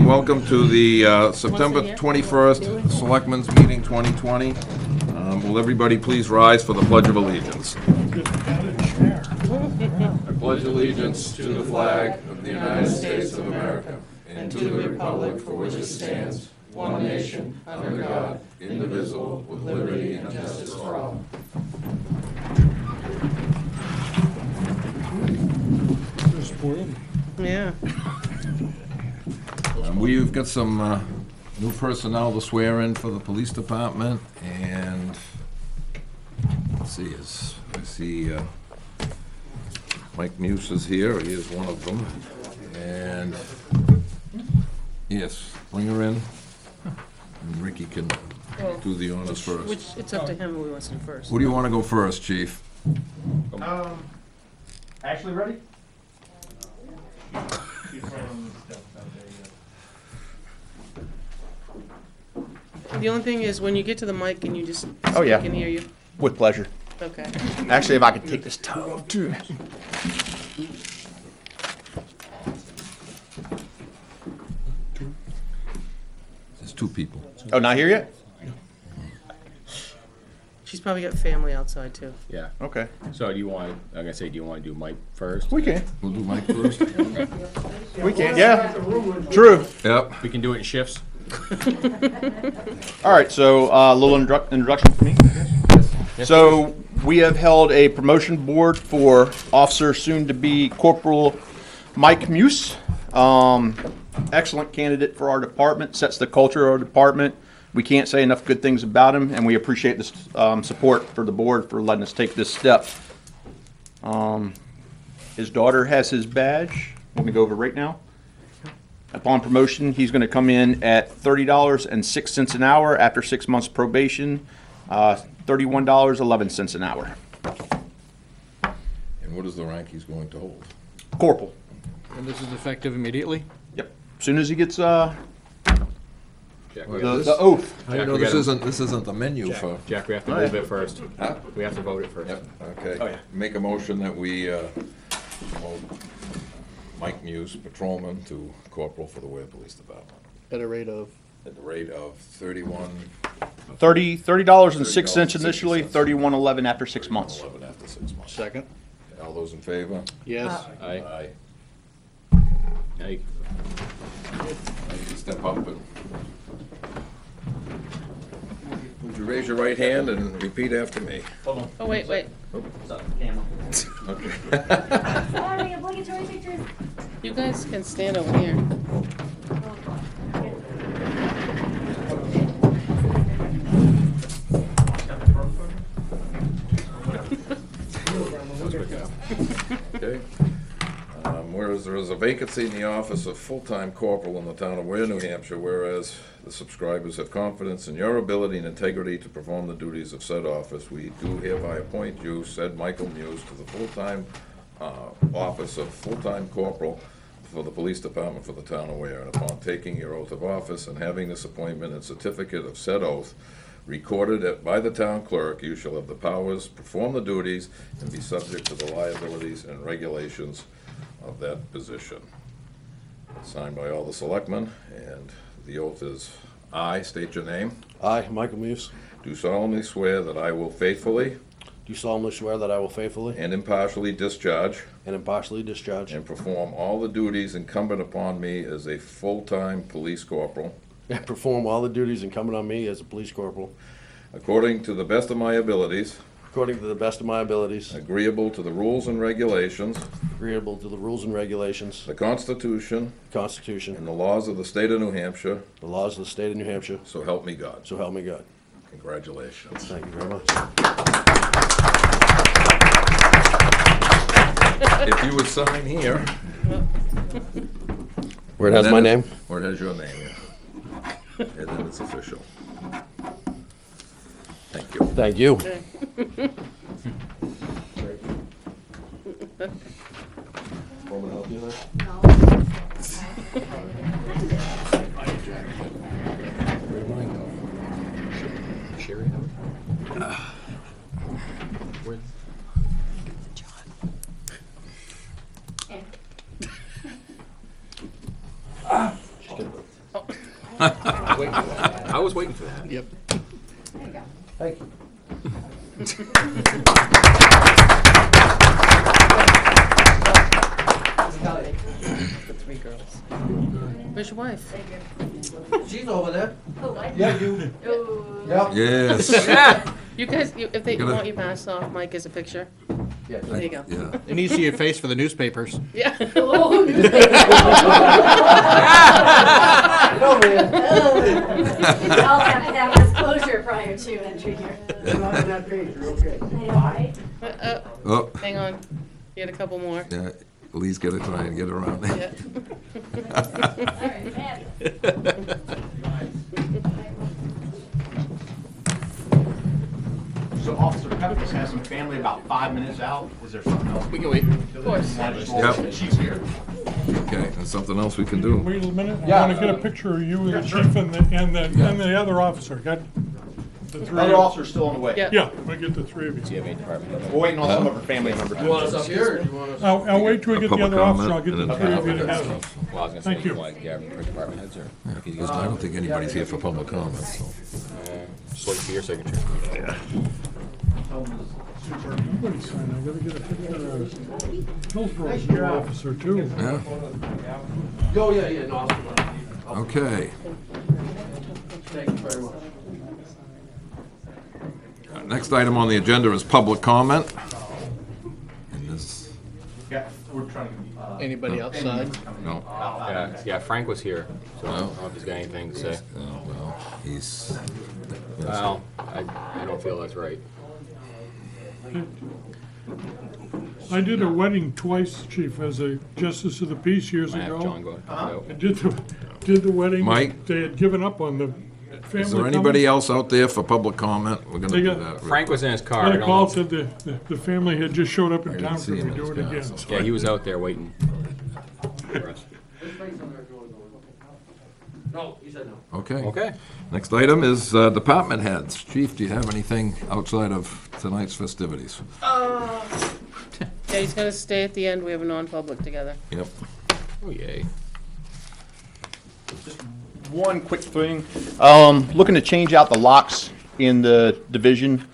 evening. Welcome to the September 21st Selectmen's Meeting 2020. Will everybody please rise for the Pledge of Allegiance? I pledge allegiance to the flag of the United States of America and to the republic for which it stands, one nation, under God, indivisible, with liberty and justice for all. Yeah. We've got some new personnel to swear in for the police department, and let's see, I see Mike Muse is here. He is one of them, and yes, bring her in, and Ricky can do the honors first. Which, it's up to him who he wants to do first. Who do you want to go first, Chief? Ashley, ready? The only thing is, when you get to the mic, can you just speak Oh, yeah. and hear you? With pleasure. Okay. Actually, if I could take this towel too. There's two people. Oh, not here yet? She's probably got family outside, too. Yeah. Okay. So do you want, like I say, do you want to do Mike first? We can. We'll do Mike first. We can. Yeah. True. Yep. We can do it in shifts. All right. So a little introduction for me. So we have held a promotion board for officer soon to be Corporal Mike Muse. Excellent candidate for our department. Sets the culture of our department. We can't say enough good things about him, and we appreciate this support for the board for letting us take this step. His daughter has his badge. Let me go over right now. Upon promotion, he's going to come in at $30.06 an hour. After 6 months probation, $31.11 an hour. And what is the rank he's going to hold? Corporal. And this is effective immediately? Yep. As soon as he gets Jack, the oath. I know we this gotta- isn't the menu for. Jack, we have to move it first. Huh? We have to vote it first. Yep, okay. Oh, yeah. Make a motion that we promote Mike Muse, patrolman, to corporal for the Ware Police Department. At a rate of? At the rate of $30.06 initially, $31.11 after 6 months. $11 after 6 months. Second. All those in favor? Yes. Aye. Aye. Aye. Now you can step up and. Would you raise your right hand and repeat after me? Oh, wait. Okay. Sorry, obligatory pictures. You guys can stand over here. Okay. Whereas there is a vacancy in the office of full-time corporal in the town of Ware, New Hampshire, whereas the subscribers have confidence in your ability and integrity to perform the duties of said office, we do hereby appoint you, said Michael Muse, to the full-time office of full-time corporal for the police department for the town of Ware. And upon taking your oath of office and having this appointment and certificate of said oath recorded by the town clerk, you shall have the powers, perform the duties, and be subject to the liabilities and regulations of that position. Signed by all the selectmen, and the oath is, I state your name, I, Michael Muse, do solemnly swear that I will faithfully do solemnly swear that I will faithfully and impartially discharge and impartially discharge and perform all the duties incumbent upon me as a full-time police corporal, and perform all the duties incumbent on me as a police corporal, according to the best of my abilities, according to the best of my abilities, agreeable to the rules and regulations, agreeable to the rules and regulations, the Constitution, the Constitution, and the laws of the state of New Hampshire, the laws of the state of New Hampshire, so help me God. so help me God. Congratulations. Thank you very much. If you would sign here. Where it has my name? Where it has your name, yeah. And then it's official. Thank you. Thank you. Want me to help you there? Sherry? Where? I was waiting for that. Yep. There you go. Thank you. The three girls. Where's your wife? She's over there. Oh, what? Yeah, you. Oh. Yeah. Yes. You guys, if they Gonna- want you passed off, Mike, as a picture. Yeah. There you go. Yeah. It needs to be a face for the newspapers. Yeah. Oh, No, man. I'll have to have disclosure prior to entry here. Not on that page, you're okay. I know, right? Oh, Hang on. You had a couple more. yeah, Lee's gonna try and get around there. Yeah. All right, man. So Officer Pepper has some family about 5 minutes out. Is there something else? We can wait. Of course. Yep. She's here. Okay, there's something else we can do. Wait a minute, I Yeah. want to get a picture of you and the chief and the other officer. Got the three. Other officer's still on the way. Yeah. Yeah, we'll get the three of Do you. you have any department heads? We're waiting on some of her family members. You want us up here, or do you want us? I'll wait till we get the Public other officer, comment I'll get and the then three of you public together. Well, I was gonna Thank say, you. like, yeah, for department heads or Because I don't think anybody's here for public comment, so. just wait for your signature. Somebody sign, I gotta get a picture of Hillsboro's new officer too. Yeah, Oh, yeah, no, I'll. okay. Thank you very much. Next item on the agenda is public comment. And this, Yeah, we're trying to. Anybody outside? no, Yeah, Frank was here, so I No. don't know if he's got anything to say. oh, well, he's, Well, I don't feel that's right. I did a wedding twice, chief, as a justice of the peace years I have John ago. go. I did the wedding. Mike? They had given up on the family. is there anybody else out there for public comment? We're gonna They do got- that. Frank was in his car. I Got a don't call, know. said the family had just showed up in didn't town, see could him we in do his it car, again? so- So Yeah, he was out there waiting for us. No, he said no. Okay. Okay. Next item is department heads. Chief, do you have anything outside of tonight's festivities? Yeah, he's gonna stay at the end. We have a non-public together. Yep. Oh, yay. One quick thing, looking to change out the locks in the division.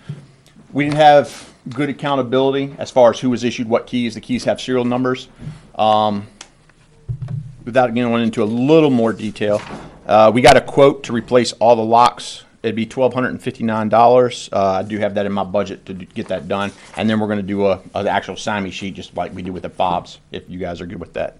We didn't have good accountability as far as who was issued what keys. The keys have serial numbers. Without going into a little more detail, we got a quote to replace all the locks. It'd be $1,259. I do have that in my budget to get that done. And then we're gonna do an actual sign-me sheet, just like we did with the fobs, if you guys are good with that.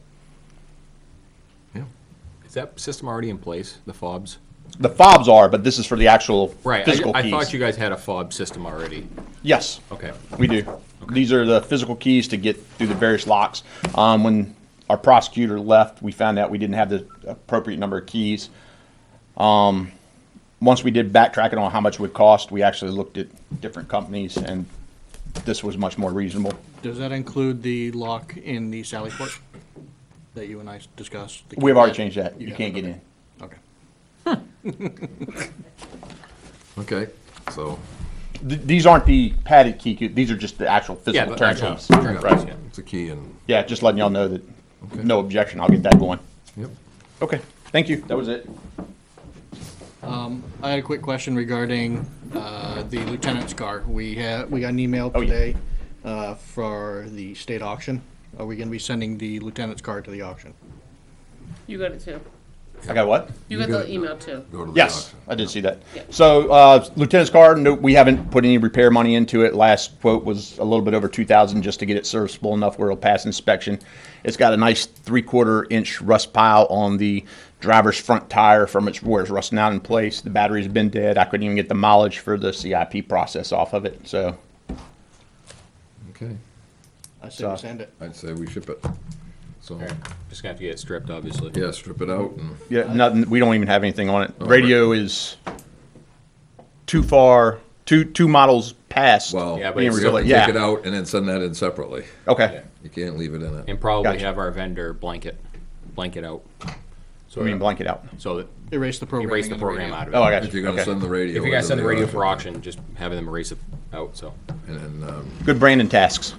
Is that system already in place, the fobs? The fobs are, but this is for the actual Right, physical I keys. thought you guys had a fob system already. Yes, Okay. we do. These are the physical keys to get through the various locks. When our prosecutor left, we found out we didn't have the appropriate number of keys. Once we did backtracking on how much it would cost, we actually looked at different companies, and this was much more reasonable. Does that include the lock in the Sally Port that you and I discussed? We've already changed that. You got can't it, get okay. in. Okay. Okay, so, These aren't the padded key, these are just the actual Yeah, physical the turn actual keys. turn keys, Right. yeah. it's a key and, Yeah, just letting y'all know that, Okay. no objection, I'll get that going. yep. Okay, thank you, that was it. I had a quick question regarding the lieutenant's car. We got an email Oh, yeah. today for the state auction. Are we gonna be sending the lieutenant's car to the auction? You got it too. I got what? You got got the it. email too. Go to the Yes, doc. I did see that. Yeah. So, lieutenant's car, no, we haven't put any repair money into it. Last quote was a little bit over 2,000 just to get it serviceable enough where it'll pass inspection. It's got a nice 3/4 inch rust pile on the driver's front tire from where it's rusting out in place. The battery's been dead. I couldn't even get the mileage for the CIP process off of it, so. Okay, I say we send it. I'd say we ship it. So, Okay. Just gonna have to get it stripped, obviously. yeah, strip it out and, Yeah, nothing, we don't even have anything on it. Oh, Radio is too far, two models past. well, Yeah, but you it's have to still- yeah. take it out and then send that in separately. Okay, You can't leave it in it. And probably Gotcha. have our vendor blanket out. So I mean blanket out. So that Erase the program. erase the program out of it. Oh, I got If you. you're gonna Okay. send the radio. If you're gonna into send the radio auction. for auction, just having them erase it out, so. And then, Good Brandon tasks.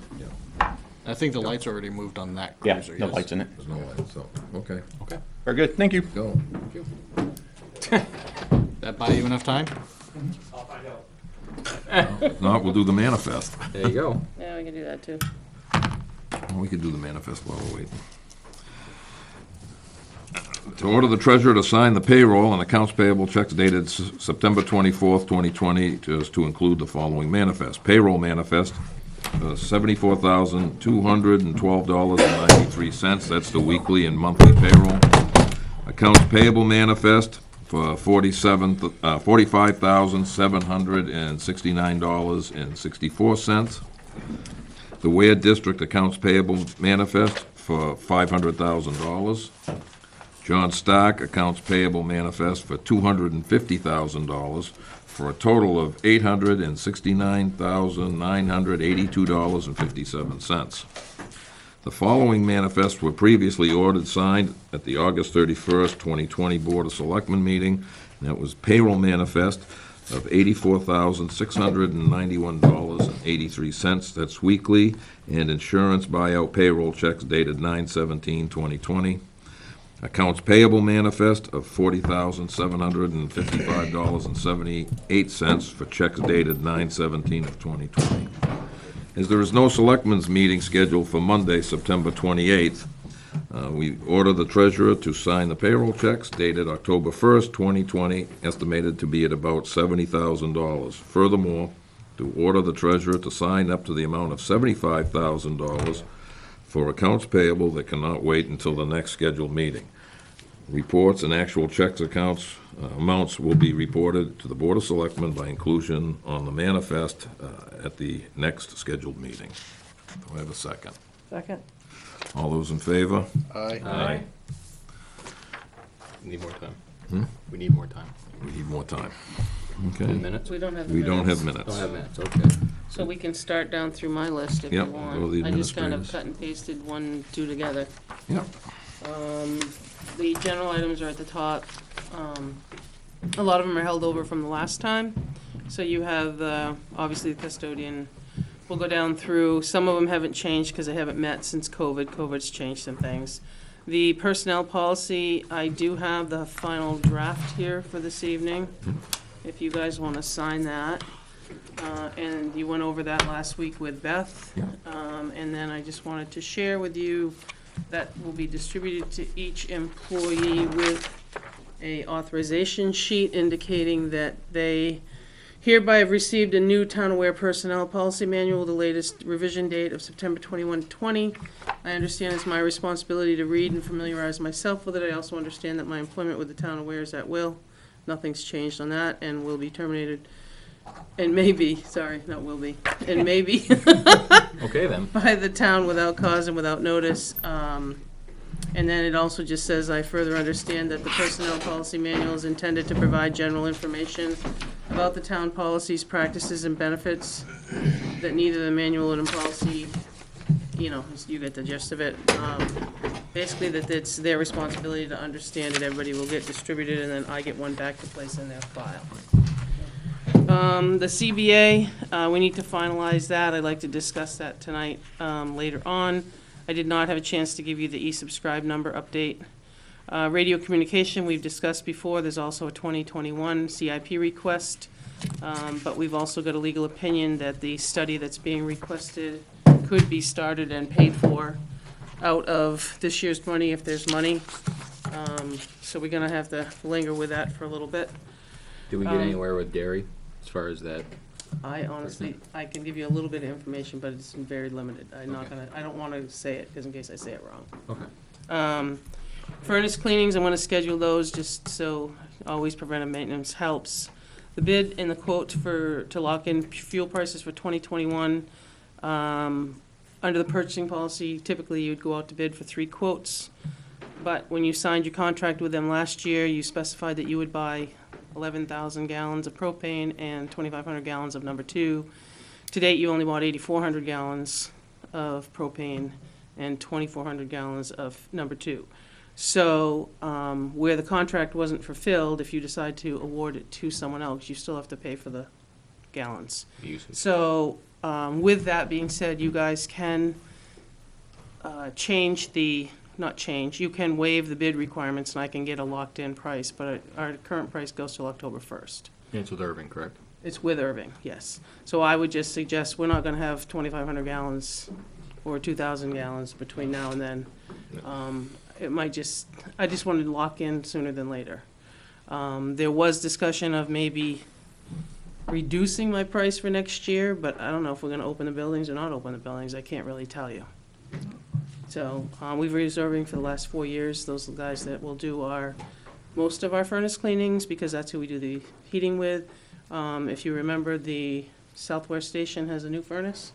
I think the lights already moved on that Yeah, cruiser. no yes. lights in it. there's no light, so, okay, Okay. Very good, thank you. go. Buy you enough time? I'll find out. If not, we'll do the manifest. There you go. Yeah, we can do that too. We could do the manifest while we're waiting. To order the treasurer to sign the payroll and accounts payable checks dated September 24th, 2020, just to include the following manifest. Payroll manifest, $74,212.93. That's the weekly and monthly payroll. Accounts payable manifest for $45,769.64. The Ware District Accounts Payable Manifest for $500,000. John Stark Accounts Payable Manifest for $250,000, for a total of $869,982.57. The following manifests were previously ordered signed at the August 31st, 2020 Board of Selectmen meeting. And that was payroll manifest of $84,691.83. That's weekly, and insurance buyout payroll checks dated 9/17/2020. Accounts payable manifest of $40,755.78 for checks dated 9/17/2020. As there is no selectmen's meeting scheduled for Monday, September 28th, we order the treasurer to sign the payroll checks dated October 1st, 2020, estimated to be at about $70,000. Furthermore, to order the treasurer to sign up to the amount of $75,000 for accounts payable that cannot wait until the next scheduled meeting. Reports and actual checks amounts will be reported to the Board of Selectmen by inclusion on the manifest at the next scheduled meeting. Do I have a second? Second. All those in favor? Aye. We need more time. Hmm? We need more time. We need more time. 10 Okay. minutes? We don't have the We don't have minutes. minutes. Don't have minutes, okay. So we can start down through my list if you Yep, want. go to the I just kind of administrators. cut and pasted 1, 2 together. Yep. The general items are at the top. A lot of them are held over from the last time. So you have, obviously, the custodian. We'll go down through. Some of them haven't changed because they haven't met since COVID. COVID's changed some things. The personnel policy, I do have the final draft here for this evening, if you guys want to sign that. And you went over that last week with Beth. Yeah. And then I just wanted to share with you that will be distributed to each employee with a authorization sheet indicating that they hereby have received a new town-aware personnel policy manual, the latest revision date of September 21, 20. I understand it's my responsibility to read and familiarize myself with it. I also understand that my employment with the town aware is at will. Nothing's changed on that and will be terminated, and maybe, sorry, not will be, and maybe Okay, then. by the town without cause and without notice. And then it also just says, I further understand that the personnel policy manual is intended to provide general information about the town policies, practices, and benefits, that neither the manual nor the policy, you get the gist of it. Basically, that it's their responsibility to understand it. Everybody will get distributed, and then I get one back to place in their file. The CBA, we need to finalize that. I'd like to discuss that tonight, later on. I did not have a chance to give you the e-subscribe number update. Radio communication, we've discussed before. There's also a 2021 CIP request. But we've also got a legal opinion that the study that's being requested could be started and paid for out of this year's money if there's money. So we're gonna have to linger with that for a little bit. Did we get anywhere with dairy as far as that? I honestly, I can give you a little bit of information, but it's very limited. I'm not gonna, I don't wanna say it, because in case I say it wrong. Okay. Furnace cleanings, I'm gonna schedule those just so always preventive maintenance helps. The bid and the quote to lock in fuel prices for 2021, under the purchasing policy, typically you'd go out to bid for 3 quotes. But when you signed your contract with them last year, you specified that you would buy 11,000 gallons of propane and 2,500 gallons of number 2. To date, you only bought 8,400 gallons of propane and 2,400 gallons of number 2. So where the contract wasn't fulfilled, if you decide to award it to someone else, you still have to pay for the gallons. Usage. So with that being said, you guys can change the not change, you can waive the bid requirements and I can get a locked-in price, but our current price goes till October 1st. It's with Irving, correct? It's with Irving, yes. So I would just suggest, we're not gonna have 2,500 gallons or 2,000 gallons between now and then. It might just, I just wanted to lock in sooner than later. There was discussion of maybe reducing my price for next year, but I don't know if we're gonna open the buildings or not open the buildings, I can't really tell you. So, we've been reserving for the last 4 years, those are the guys that will do most of our furnace cleanings, because that's who we do the heating with. If you remember, the Southwest Station has a new furnace.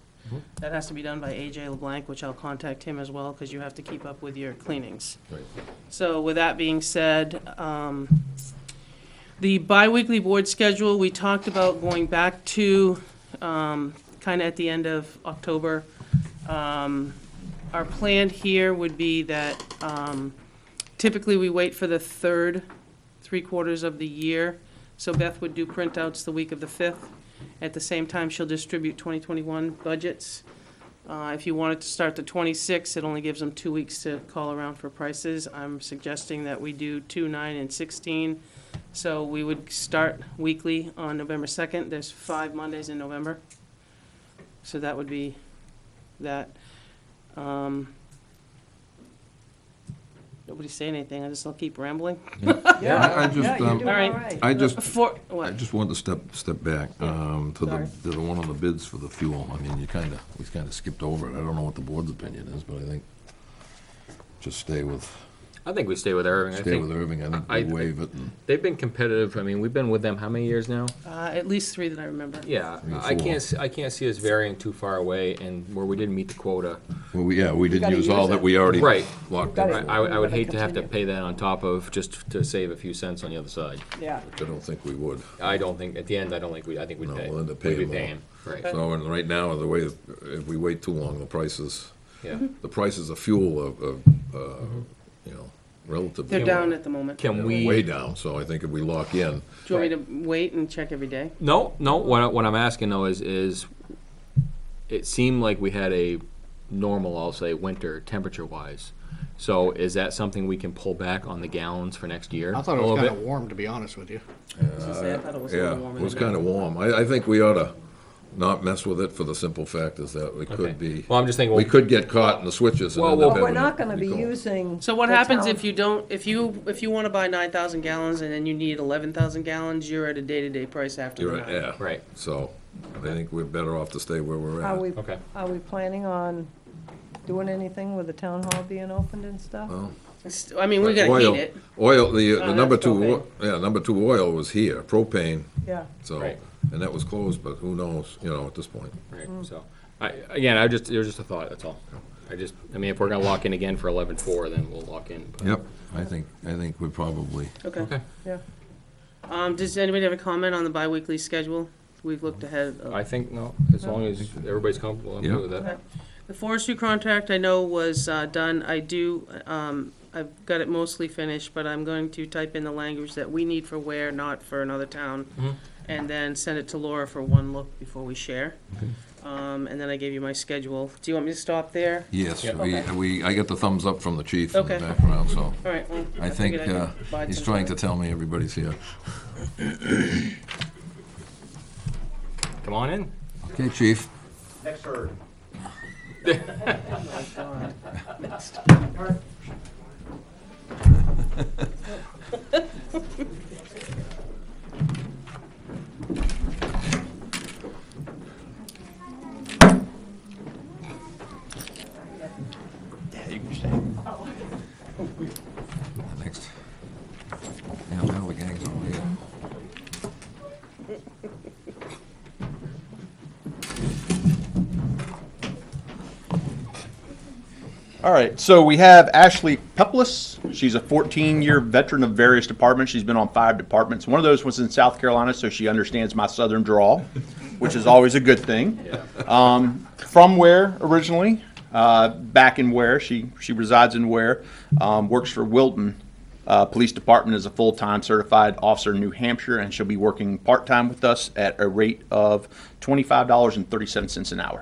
That has to be done by AJ LeBlanc, which I'll contact him as well, because you have to keep up with your cleanings. Right. So with that being said, the bi-weekly board schedule, we talked about going back to kind of at the end of October. Our plan here would be that typically we wait for the third 3/4 of the year. So Beth would do printouts the week of the 5th. At the same time, she'll distribute 2021 budgets. If you wanted to start the 26th, it only gives them 2 weeks to call around for prices. I'm suggesting that we do 2, 9, and 16. So we would start weekly on November 2nd. There's 5 Mondays in November. So that would be that. Nobody say anything, I'll keep rambling. I just, Yeah, you're doing All right. all right. I just, For, I what? just wanted to step back, to Sorry. the one on the bids for the fuel. I mean, we kinda skipped over it. I don't know what the board's opinion is, but I think just stay with I think we stay with Irving. I think Irving. I think I- we waive it and. they've been competitive. I mean, we've been with them how many years now? At least 3 that I remember. Yeah, Three or I can't, four. I can't see us varying too far away, and where we didn't meet the quota. Well, we didn't gotta use all use that it. we already Right. locked Gotta- in. I would hate to have to continue. pay that on top of, just to save a few cents on the other side. Yeah. I don't think we would. I don't think, at the end, I think we'd No, pay. we'll end up We'd be paying more. paying, right, So, and right now, the way, if we wait too long, the prices yeah. of fuel are, you know, relatively. They're down at the moment. Do Can Way we, down, so I think if we lock in, you want me to wait and check every day? no, what I'm asking though is, it seemed like we had a normal, I'll say, winter temperature-wise. So is that something we can pull back on the gallons for next year? I thought a it was little kind of bit? warm, to be honest with you. I was gonna say, I thought it was a yeah, little warmer it was than that. kinda warm. I think we ought to not mess with it for the simple fact is that we Okay. could be, Well, I'm just thinking, we could get caught in the switches and Well, end well, up But we're having not to gonna be cold. using. So what the happens town- if you don't, if you wanna buy 9,000 gallons and then you need 11,000 gallons, you're at a day-to-day price after You're that. right, yeah. right, So, I think we're better off to stay where we're Are at. we, okay. are we planning on doing anything with the town hall being opened and stuff? Well, I mean, we're gonna Oil- heat it. Oil, the that's number two, propane. number 2 oil was here, propane, Yeah. so, Right. and that was closed, but who knows, you know, at this point. Right, so, it was just a thought, that's all. I mean, if we're gonna lock in again for 11/4, then we'll lock in. but- Yep, I think we probably, Okay. Okay, Yeah. Does anybody have a comment on the bi-weekly schedule? We've looked ahead. I think, no, as long as everybody's comfortable, I'm Yeah. good with Okay. that. The forestry contract I know was done. I've got it mostly finished, but I'm going to type in the language that we need for Ware, not for another town. Mhm. And then send it to Laura for one look before we share. And then I gave you my schedule. Do you want me to stop there? yes, Yeah. I got the thumbs up from the chief in the Okay. background, so. All right, well, I think figured I'd bide he's some trying to time. tell me everybody's here. Come on in. Okay, chief. Yeah, you can stay. Next. Yeah, now the gang's all here. All right, so we have Ashley Peplis. She's a 14-year veteran of various departments. She's been on 5 departments. One of those was in South Carolina, so she understands my southern drawl, which is always a good thing. From Ware originally, back in Ware. She resides in Ware, works for Wilton Police Department as a full-time certified officer in New Hampshire, and she'll be working part-time with us at a rate of $25.37 an hour.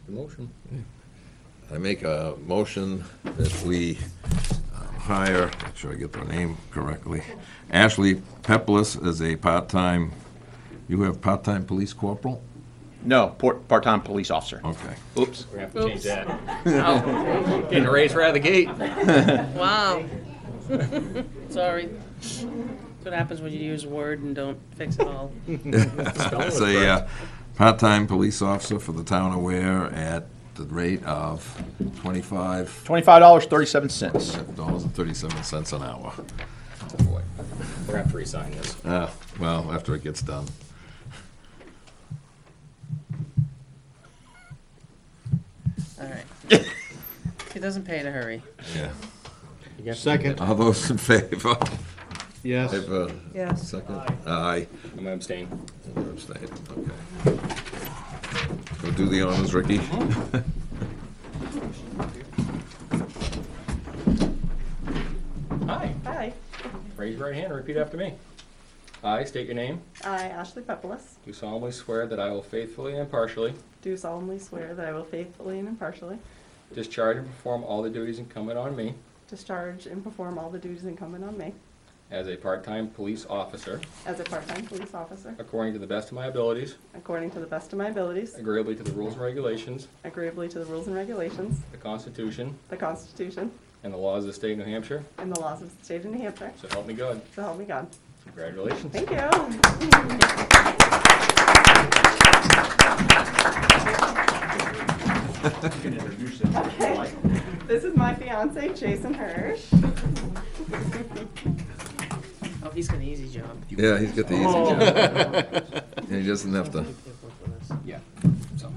The motion. I make a motion that we hire, make sure I get their name correctly, Ashley Peplis as a part-time, you have part-time police corporal? No, part-time police officer. Okay. Oops. We have to change that. Oh, getting a raise right out of the gate. Wow. Sorry. That's what happens when you use Word and don't fix it all. It's a part-time police officer for the town of Ware at the rate of $25.37. $25.37 an hour. Boy, we're gonna have to re-sign this. Well, after it gets done. All right. It doesn't pay to hurry. Yeah. Second, All those in favor? yes. Have a Yes. second? Aye. I'm gonna abstain. You're abstaining, okay. Go do the honors, Ricky. Hi. Hi, Raise your right hand and repeat after me. I state your name. I, Ashley Peplis, Do solemnly swear that I will faithfully and impartially do solemnly swear that I will faithfully and impartially discharge and perform all the duties incumbent on me discharge and perform all the duties incumbent on me as a part-time police officer as a part-time police officer, according to the best of my abilities, according to the best of my abilities, agreeably to the rules and regulations, agreeably to the rules and regulations, the Constitution, the Constitution, and the laws of the state of New Hampshire, and the laws of the state of New Hampshire. so help me God. So help me God. Congratulations. Thank you. This is my fiance, Jason Hirsch. Oh, he's got an easy job. Yeah, he's got the easy job. And he doesn't have to. Yeah. So,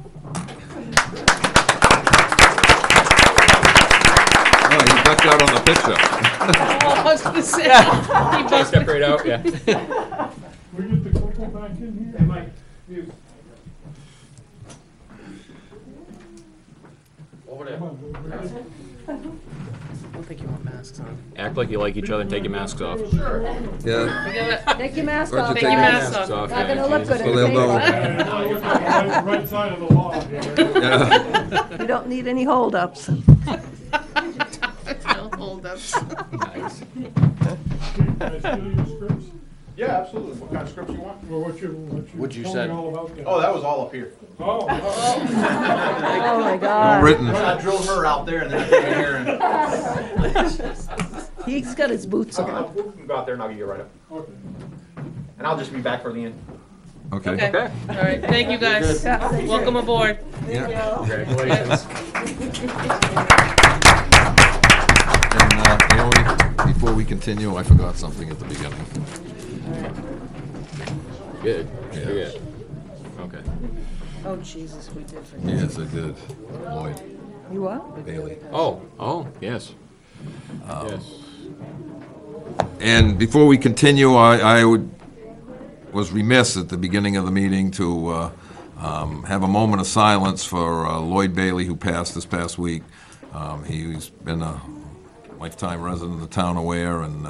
Oh, he ducked out on the picture. Oh, I was gonna say. He busted. step right out, yeah. We get the couple back in here? Over there. Come on, we're good. I don't think you want masks on. Act like you like each other and take your masks off. Yeah. We gotta Take your mask Where'd you off. take take your your masks masks off. off. Not gonna look good Well, in they'll the know. paper. Right side of the law here. Yeah. You don't need any holdups. No holdups. Nice. Can I steal your scripts? Yeah, absolutely. What kind of scripts you want? Well, what you you told said. me all about that. Oh, that was all up here. Oh, Oh, my All God. written. I drilled her out there and then I came in here and. He's got his boots Okay, on. we can go out there and I'll get you right up. okay. And I'll just be back for the end. Okay. Okay. All right. Thank you, guys. Yeah, thank you. Welcome aboard. Yeah. Congratulations. And Naomi, before we continue, I forgot something at the beginning. Good. Yeah. Good. Okay. Oh, Jesus, we did forget. Yes, I did. Lloyd You what? Bailey. Oh, yes. Yes. And before we continue, was remiss at the beginning of the meeting to have a moment of silence for Lloyd Bailey, who passed this past week. He's been a lifetime resident of the town of Ware and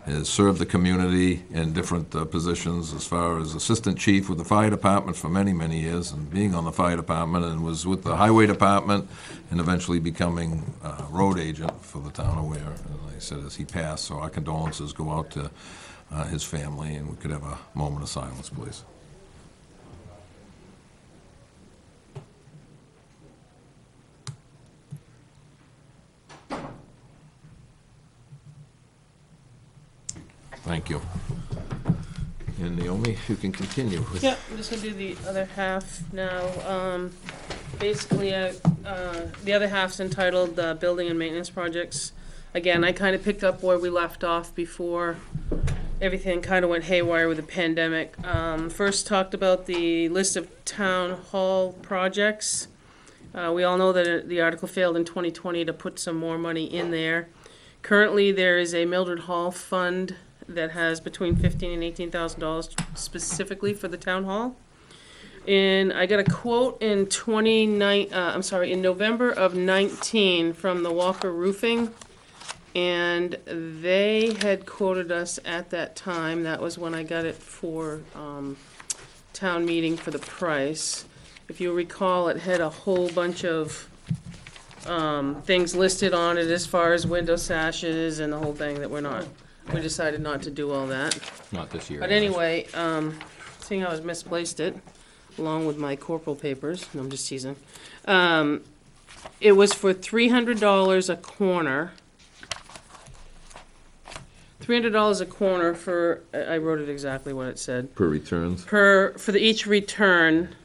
has served the community in different positions as far as assistant chief with the fire department for many, many years, and being on the fire department, and was with the highway department, and eventually becoming road agent for the town of Ware. And like I said, as he passed, so our condolences go out to his family, and we could have a moment of silence, please. Thank you. And Naomi, you can continue with. Yeah, I'm just gonna do the other half now. Basically, the other half's entitled Building and Maintenance Projects. Again, I kind of picked up where we left off before everything kind of went haywire with the pandemic. First talked about the list of town hall projects. We all know that the article failed in 2020 to put some more money in there. Currently, there is a Mildred Hall fund that has between $15,000 and $18,000 specifically for the town hall. And I got a quote in in November of 19 from the Walker Roofing. And they had quoted us at that time, that was when I got it for town meeting for the price. If you recall, it had a whole bunch of things listed on it as far as window sashes and the whole thing that we decided not to do all that. Not this year. But anyway, seeing how I was misplaced it, along with my corporal papers, no, I'm just teasing. It was for $300 a corner. $300 a corner for, I wrote it exactly what it said. Per returns. For each return,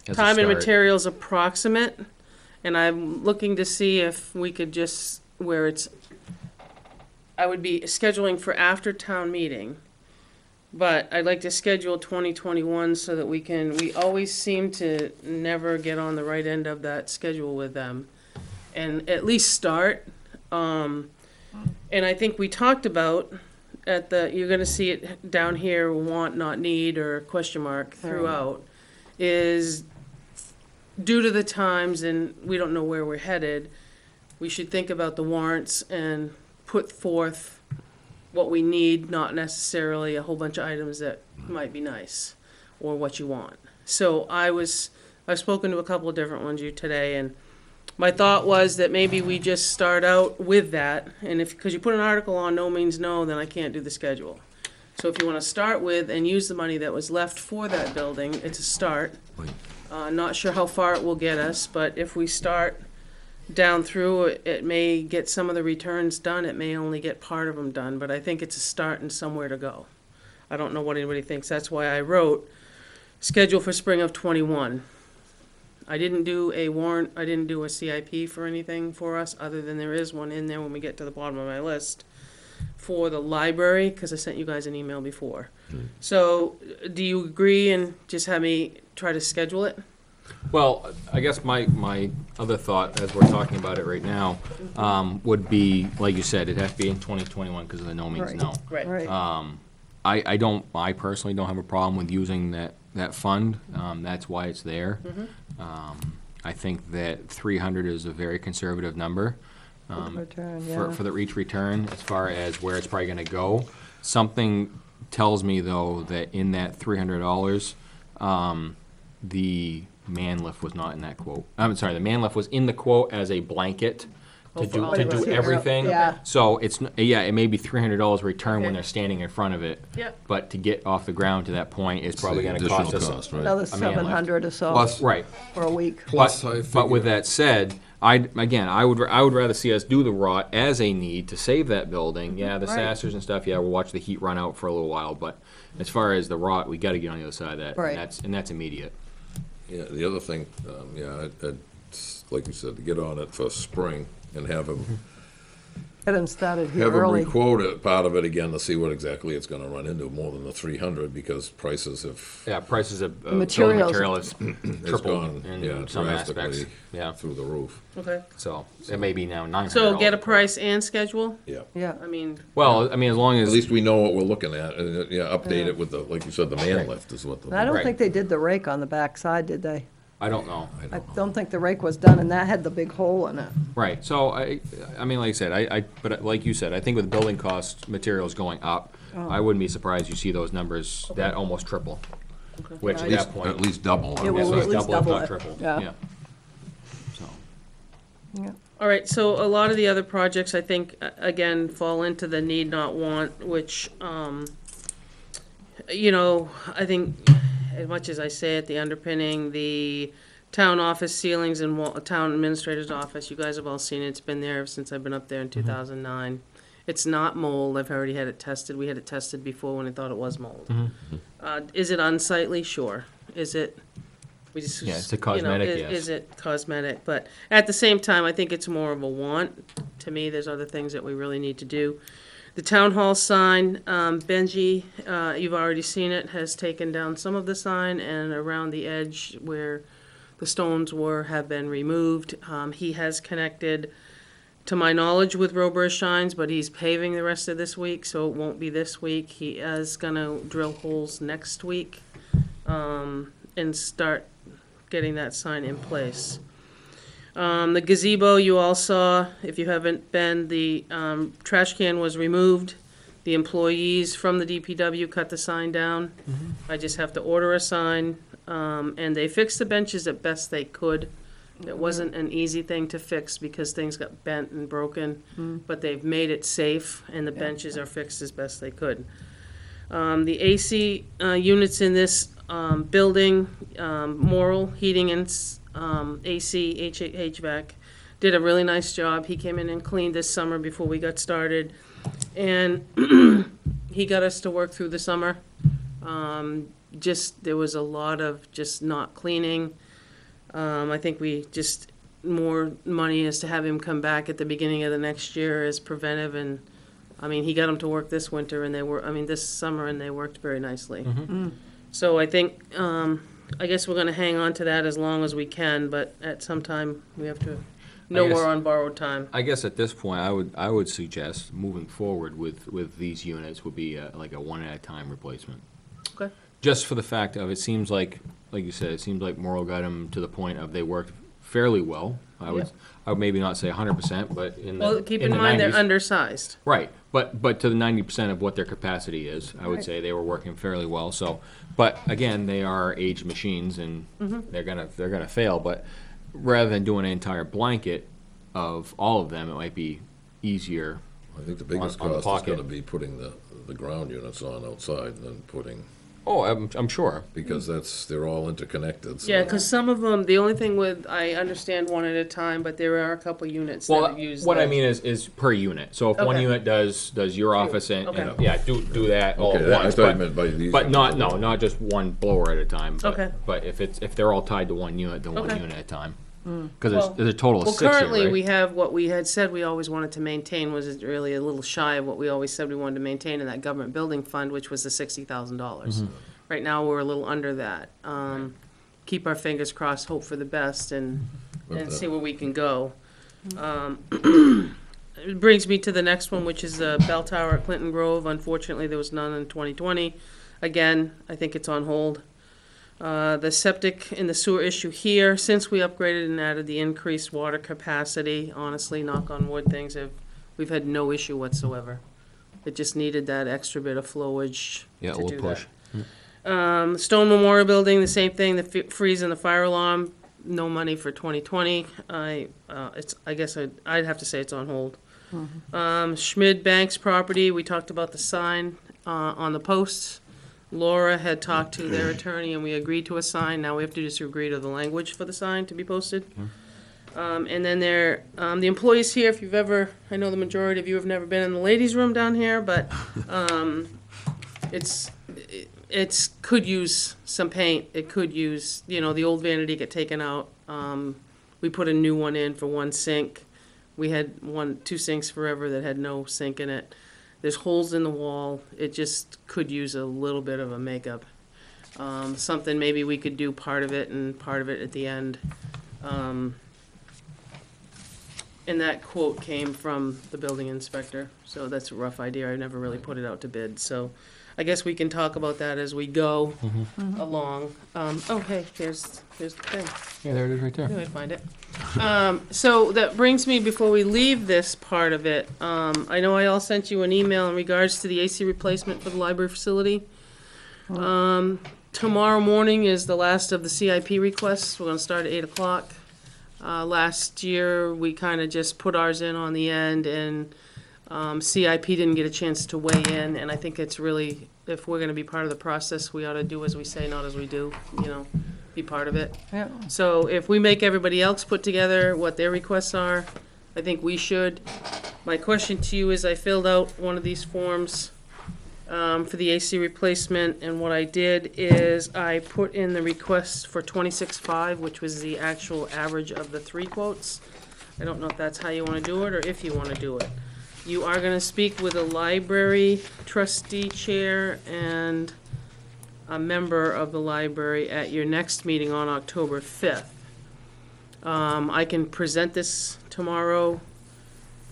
As a time and start. materials approximate. And I'm looking to see if we could just, where it's, I would be scheduling for after town meeting. But I'd like to schedule 2021 so that we always seem to never get on the right end of that schedule with them. And at least start. And I think we talked about you're gonna see it down here, want, not need, or question mark throughout, is due to the times and we don't know where we're headed, we should think about the warrants and put forth what we need, not necessarily a whole bunch of items that might be nice or what you want. So I've spoken to a couple of different ones today, and my thought was that maybe we just start out with that, and because you put an article on no means no, then I can't do the schedule. So if you want to start with and use the money that was left for that building, it's a start. Not sure how far it will get us, but if we start down through, it may get some of the returns done, it may only get part of them done, but I think it's a start and somewhere to go. I don't know what anybody thinks, that's why I wrote schedule for spring of '21. I didn't do a warrant, I didn't do a CIP for anything for us, other than there is one in there when we get to the bottom of my list for the library, because I sent you guys an email before. So, do you agree and just have me try to schedule it? Well, I guess my other thought, as we're talking about it right now, would be, like you said, it has to be in 2021 because of the no means no. Right. I personally don't have a problem with using that fund. That's why it's there. I think that 300 is a very conservative number for the each return as far as where it's probably going to go. Something tells me though that in that $300, the man lift was not in that quote. I'm sorry, the man lift was in the quote as a blanket to do everything. Yeah. So it may be $300 return when they're standing in front of it. Yeah. But to get off the ground to that point is probably going to Additional cost us cost, right? Another a man lift. 700 or so Plus, Right. for a week. plus But with that said, I would rather see us do the rot as a need to save that building. Yeah, the Right. sasters and stuff. Yeah, we'll watch the heat run out for a little while. But as far as the rot, we got to get on the other side of that, Right. and that's immediate. Yeah, the other thing, like you said, to get on it for spring and have them Get them started here early. requote it, part of it again, to see what exactly it's gonna run into, more than the 300, because prices have Yeah, prices of building materials- material has has tripled gone, in some aspects. drastically Yeah, through the roof. Okay. so it may be now $900. So get a price and schedule? Yeah. Yeah. I mean, Well, I mean, as long At as least we know what we're looking at, and, update it with the, like you said, the man lift is what the. I don't Right. think they did the rake on the back side, did they? I don't know. I don't think the rake was done, and that had the big hole in it. Right, so I mean, like I said, but like you said, I think with building costs, materials going up, I wouldn't be surprised you see those numbers that almost triple. Which at Right. that point. At least double. It will yeah, at least double if double not it. triple, Yeah. yeah. So, Yeah. all right, so a lot of the other projects, I think, again, fall into the need not want, which, I think, as much as I say it, the underpinning, the town office ceilings and town administrator's office, you guys have all seen it, it's been there since I've been up there in 2009. It's not mold, I've already had it tested, we had it tested before when I thought it was mold. Is it unsightly? Sure. Is it, Yeah, it's a cosmetic, yes. Is it cosmetic? But at the same time, I think it's more of a want. To me, there's other things that we really need to do. The town hall sign, Benji, you've already seen it, has taken down some of the sign, and around the edge where the stones have been removed. He has connected, to my knowledge, with Roburst Shines, but he's paving the rest of this week, so it won't be this week. He is gonna drill holes next week, and start getting that sign in place. The gazebo you all saw, if you haven't been, the trash can was removed. The employees from the DPW cut the sign down. I just have to order a sign, and they fixed the benches as best they could. It wasn't an easy thing to fix because things got bent and broken, but they've made it safe, and the benches are fixed as best they could. The AC units in this building, Morrill Heating and AC, HVAC, did a really nice job. He came in and cleaned this summer before we got started, and he got us to work through the summer. There was a lot of just not cleaning. I think we just, more money is to have him come back at the beginning of the next year as preventive, and, I mean, he got them to work this winter, and this summer, and they worked very nicely. So I think, I guess we're gonna hang on to that as long as we can, but at some time, we have to know guess- we're on borrowed time. I guess at this point, I would suggest moving forward with these units would be like a one at a time replacement. Okay. Just for the fact of, it seems like you said, it seems like Morrill got them to the point of they worked fairly well. I would maybe not say 100%, but in the Well, keep in the mind, they're 90s. undersized. Right, but to the 90% of what their capacity is, I would Right. say they were working fairly well. So, but again, they are aged machines, and they're gonna fail. But rather than doing an entire blanket of all of them, it might be easier. I think the biggest On the cost is pocket. gonna be putting the ground units on outside than putting, Oh, I'm sure. because they're all interconnected, so. Yeah, because some of them, the only thing with, I understand one at a time, but there are a couple units that Well, have used what I the- mean is per unit. So if one Okay. unit does your office and Okay. yeah, do that all Okay, at I once. thought you But, meant by these. but not just one blower at a time. But, Okay. But if they're all tied to one unit, then one Okay. unit at a time. Because Well- there's a total of Well, 6 here, currently, right? we have what we had said we always wanted to maintain was really a little shy of what we always said we wanted to maintain in that government building fund, which was the $60,000. Right now, we're a little under that. Keep our fingers crossed, hope for the best, and see where we can go. It brings me to the next one, which is the bell tower at Clinton Grove. Unfortunately, there was none in 2020. Again, I think it's on hold. The septic and the sewer issue here, since we upgraded and added the increased water capacity, honestly, knock on wood, we've had no issue whatsoever. It just needed that extra bit of flowage Yeah, to we'll do push. that. Stone Memorial Building, the same thing, the freeze and the fire alarm, no money for 2020. I guess I'd have to say it's on hold. Schmid Banks property, we talked about the sign on the posts. Laura had talked to their attorney, and we agreed to a sign. Now we have to just agree to the language for the sign to be posted. And then the employees here, if you've ever, I know the majority of you have never been in the ladies' room down here, but it's could use some paint. It could use, the old vanity get taken out. We put a new one in for one sink. We had two sinks forever that had no sink in it. There's holes in the wall. It just could use a little bit of a makeup. Something maybe we could do part of it and part of it at the end. And that quote came from the building inspector, so that's a rough idea. I never really put it out to bid, so I guess we can talk about that as we go along. Hey, here's the thing. Yeah, there it is right there. Knew I'd find it. So that brings me, before we leave this part of it, I know I all sent you an email in regards to the AC replacement for the library facility. Tomorrow morning is the last of the CIP requests. We're gonna start at 8 o'clock. Last year, we kinda just put ours in on the end, and CIP didn't get a chance to weigh in, and I think it's really, if we're gonna be part of the process, we ought to do as we say, not as we do, be part of it. Yeah. So if we make everybody else put together what their requests are, I think we should. My question to you is, I filled out one of these forms for the AC replacement, and what I did is I put in the request for 26.5, which was the actual average of the 3 quotes. I don't know if that's how you want to do it, or if you want to do it. You are going to speak with a library trustee chair and a member of the library at your next meeting on October 5th. I can present this tomorrow,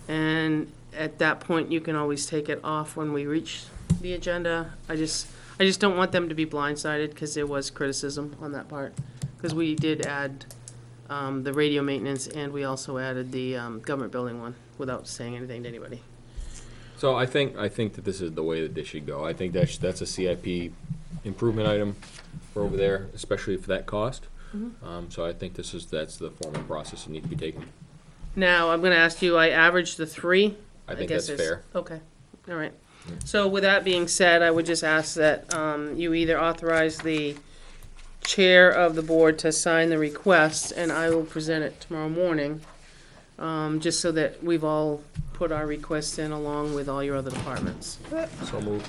and at that point, you can always take it off when we reach the agenda. I just don't want them to be blindsided, because there was criticism on that part. Because we did add the radio maintenance, and we also added the government building one, without saying anything to anybody. So I think that this is the way that this should go. I think that's a CIP improvement item for over there, especially for that cost. So I think that's the formal process that needs to be taken. Now, I'm gonna ask you, I averaged the 3. I think guess that's there's- fair. Okay, all right. So with that being said, I would just ask that you either authorize the chair of the board to sign the request, and I will present it tomorrow morning, just so that we've all put our requests in along with all your other departments. So moved.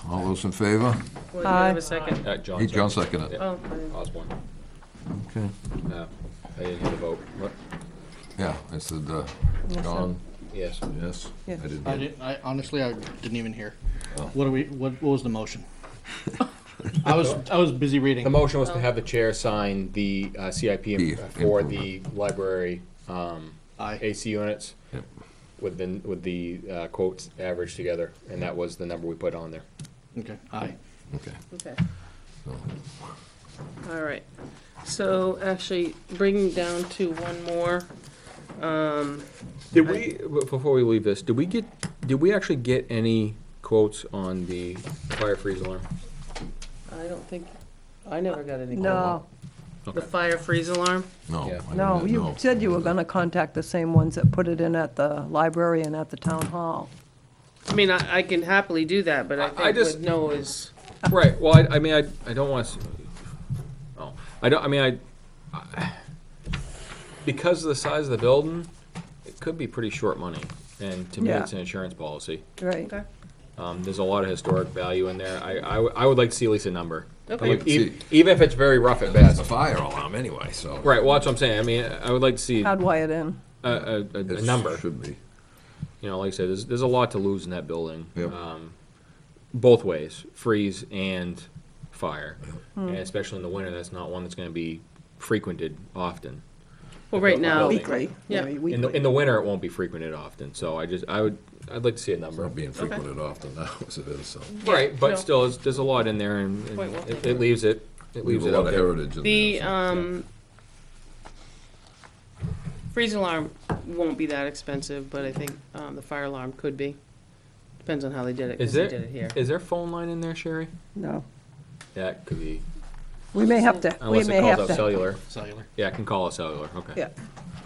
All those in favor? Well, you have a second? John. John seconded it. Oh, Osborne. Okay. No, I didn't hear the vote. What? Yeah, I said, Yes, John, Yes. yes. Yes. I didn't I hear. didn't, I honestly, I didn't even hear. Oh. What was the motion? I was busy reading. The motion was to have the chair sign the CIP for the library Aye. AC units Yep. with the quotes averaged together, and that was the number we put on there. Okay, aye. Okay. okay. So, All right. So actually, bringing down to one more. Did we, before we leave this, did we actually get any quotes on the fire freeze alarm? I don't think, I never got any. No, The fire freeze alarm? no. Yeah. I didn't no, know. you said you were gonna contact the same ones that put it in at the library and at the town hall. I mean, I can happily do that, but I I think just- what Noah is, Right, well, I mean, I don't want to, oh, I don't, I mean, because of the size of the building, it could be pretty short money, and to me, Yeah. it's an insurance policy. Right. okay, There's a lot of historic value in there. I would like to see at least a number. okay. Like, See- even if it's very rough at It's a best. fire alarm anyway, so. Right, well, that's what I'm saying. I mean, I would like to see a Hardwire it in. It number. Should be. You know, like I said, there's a lot to lose in that building. Yep. Both ways, freeze and fire. And especially in the winter, that's not one that's gonna be frequented often. Well, right now, Building. Weekly, Yeah. maybe In weekly. the winter, it won't be frequented often, so I'd like to see a It's number. not being frequented often now as it is, so. Right, but no. still, there's a lot in there, and Point well it taken. leaves it Leave a out lot of there. heritage in the, there. so, freeze alarm won't be that expensive, but I think, the fire alarm could be. Depends on how they did it, Is because they there, did it here. is there a phone line in there, Sherry? No, That could be, we may have to, we unless may it calls have out to. cellular. Cellular. Yeah, it can call a cellular, okay. Yeah,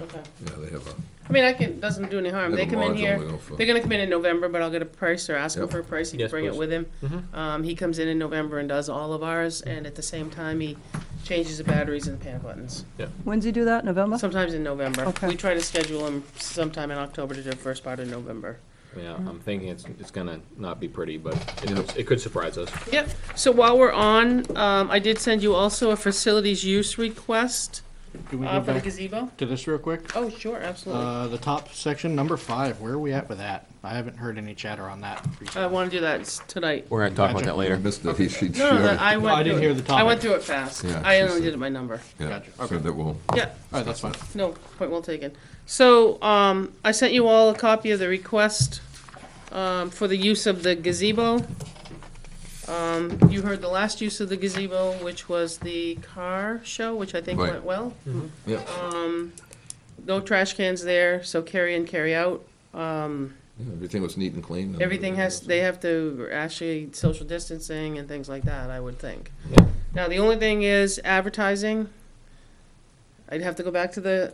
Okay. Yeah, they have a. I mean, doesn't do any harm. They They have a come in module, here, they go for- they're gonna come in November, but I'll get a price or ask him Yep. for a price. He can Yes, bring it please. with him. Mhm. He comes in November and does all of ours, and at the same time, he changes the batteries and the panic buttons. when's he do that, November? Sometimes in November. Okay. We try to schedule him sometime in October to the first part of November. Yeah, I'm thinking it's gonna not be pretty, but it could surprise us. Yep. So while we're on, I did send you also a facilities use request Can we go for the back gazebo. to this real quick? Oh, sure, absolutely. The top section, number 5, where are we at with that? I haven't heard any chatter on that. I want to do that tonight. We're gonna talk about Gotcha. that later. Missed it, he shared. No, I went. I didn't through hear it. the I went topic. through it fast. Yeah, I she only said- did it by number. Yeah, Gotcha, so okay. that will, Yeah. All right, that's fine. No, point well taken. So, I sent you all a copy of the request, for the use of the gazebo. You heard the last use of the gazebo, which was the car show, which I think Right. went well. yeah, No trash cans there, so carry in, carry out. everything was neat and clean. and Everything has, everything they have to actually social distancing and things like that, I would think. Yeah. Now, the only thing is advertising. I'd have to go back to the,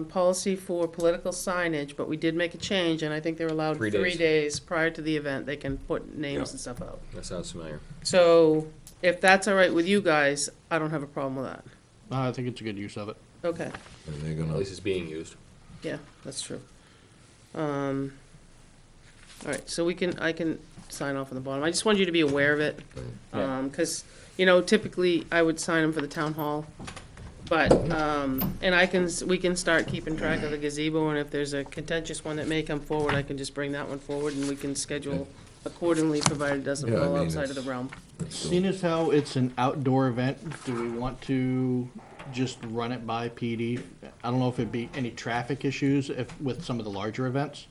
policy for political signage, but we did make a change, and I think they're allowed 3 3 days. days prior to the event, they can put names Yeah. and stuff out. That sounds familiar. So, if that's all right with you guys, I don't have a problem with that. I think it's a good use of it. Okay, And they're At gonna, least it's being used. yeah, that's true. All right, so I can sign off on the bottom. I just wanted you to be aware of it. Yeah. Because, typically I would sign them for the town hall. But, and we can start keeping track of the gazebo, and if there's a contentious one that may come forward, I can just bring that one forward, and we can schedule accordingly, provided it doesn't Yeah, I fall mean, outside of the it's- realm. Seeing as how it's an outdoor event, do we want to just run it by PD? I don't know if it'd be any traffic issues with some of the larger events.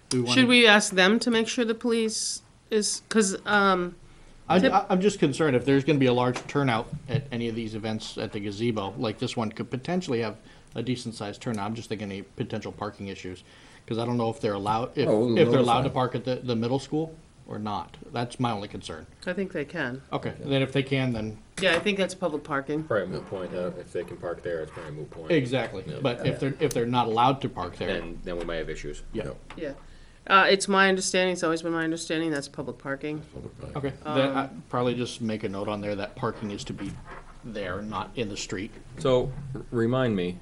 Do wanna- Should we ask them to make sure the police is, because, I'm just concerned if there's gonna be a large turnout at any of these events at the gazebo, like this one could potentially have a decent sized turnout. I'm just thinking any potential parking issues. Cause I don't know if they're allowed, Oh, if they're allowed notify. to park at the middle school or not? That's my only concern. I think they can. Okay, then if they can, then Yeah, I think that's public parking. Probably a moot point, if they can park there, it's probably a moot point. exactly. But if they're not allowed to park there, Then we might have issues. yeah. Yeah. It's my understanding, it's always been my understanding, that's public parking. Okay, then probably just make a note on there that parking is to be there, not in the street. So, remind me,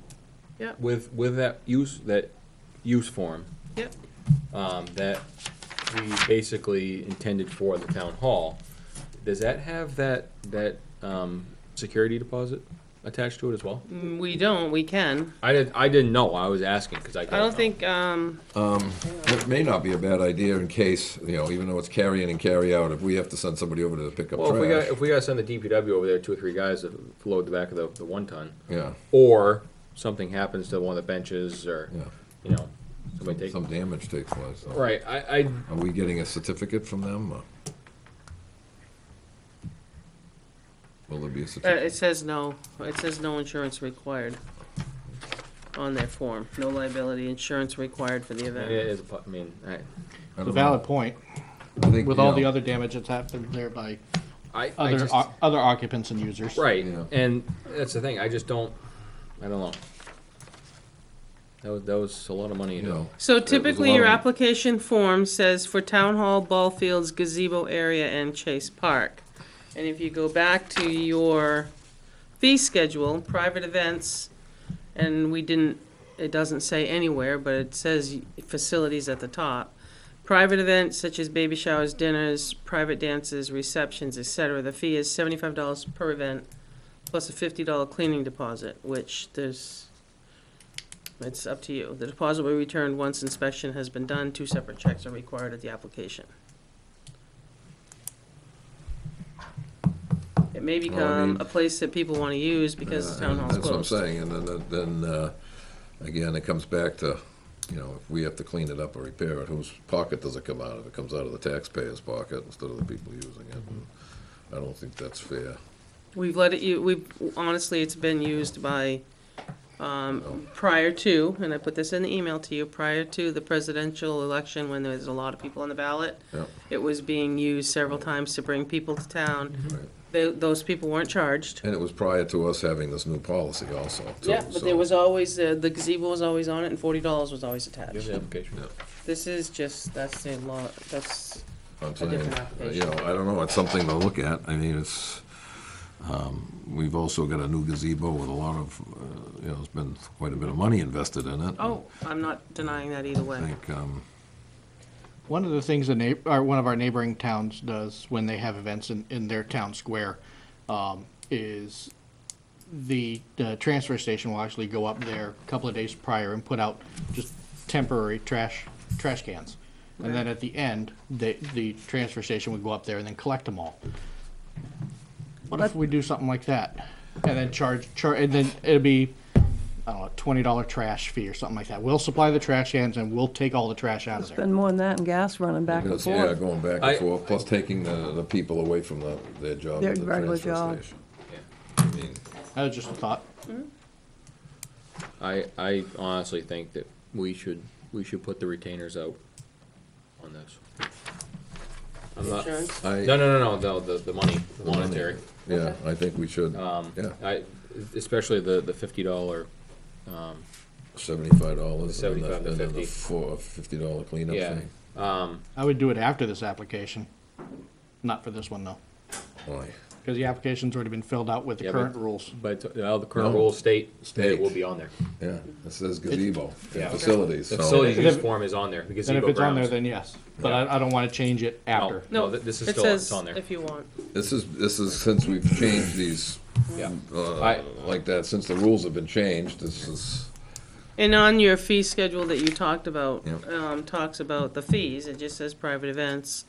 Yeah. with that use form, Yep. that we basically intended for the town hall, does that have that security deposit attached to it as well? We don't, we can. I didn't know, I was asking, because I I don't don't know. think, It may not be a bad idea in case, even though it's carry in and carry out, if we have to send somebody over to pick up Well, trash. if we gotta send the DPW over there, 2 or 3 guys to load the back of the 1-ton, Yeah, or something happens to one of the benches, or, yeah, somebody take. some damage takes place. So. Right, Are we getting a certificate from them? Will there be a certificate? it says no insurance required on their form. No liability insurance required for the it event. is, I mean, I It's don't a valid know. point, I think, with all the other damage that's happened there by I other just, other occupants and users. right, Yeah. and that's the thing, I don't know. That was a lot of money, you know, So It was typically, your allowed- application form says for town hall, ball fields, gazebo area, and Chase Park. And if you go back to your fee schedule, private events, and it doesn't say anywhere, but it says facilities at the top. Private events such as baby showers, dinners, private dances, receptions, etc. The fee is $75 per event, plus a $50 cleaning deposit, which it's up to you. The deposit will be returned once inspection has been done. 2 separate checks are required at the application. It may become a place that people want to use because the town hall's That's what I'm closed. saying, and then, again, it comes back to, if we have to clean it up or repair it, whose pocket does it come out of? It comes out of the taxpayer's pocket instead of the people using it. And I don't think that's fair. Honestly, it's been used by, prior to, and I put this in the email to you, prior to the presidential election when there was a lot of people on the ballot. Yeah. It was being used several times to bring people to town. Right. Those people weren't charged. And it was prior to us having this new policy also, too. Yeah, but so- there was always, the gazebo was always on it and $40 was always Here's attached. the application. This is just, that's the law, that's, I'm a saying, different application. I don't know, it's something to look at. I mean, we've also got a new gazebo with a lot of, there's been quite a bit of money invested in it. oh, I'm not denying that either I way. think, One of the things one of our neighboring towns does when they have events in their town square is the transfer station will actually go up there a couple of days prior and put out just temporary trash cans. And then at the end, the transfer station would go up there and then collect them all. What if we do something like that? And then charge, and then it'd be, I don't know, $20 trash fee or something like that. We'll supply the trash cans and we'll take all the trash out of there. Spend more than that in gas running back and because, yeah, forth. going back I- and forth, plus taking the people away from their job Their at the regular transfer job. station. I mean, That was just a thought. I honestly think that we should put the retainers out on this. I'm not, Insurance? no, the money, the monetary. Yeah, I think we should, yeah, Especially the $50, $75. $75 and to then the $50. $50 cleanup Yeah. thing. I would do it after this application. Not for this one, though. Why? Because the application's already been filled out with the Yeah, current but- rules. But, the current No. rules state that State. it will be on there. Yeah, it says gazebo, Yeah. and facilities, The so. facilities Then use if- form is on there, the Then if gazebo it's on there, grounds. then yes. But I don't want to change it after. No, this is It still, says it's on there. if you want. This is since we've changed these, Yeah. like that, since the rules have been changed, this is, And on your fee schedule that you talked about, Yep. talks about the fees, it just says private events.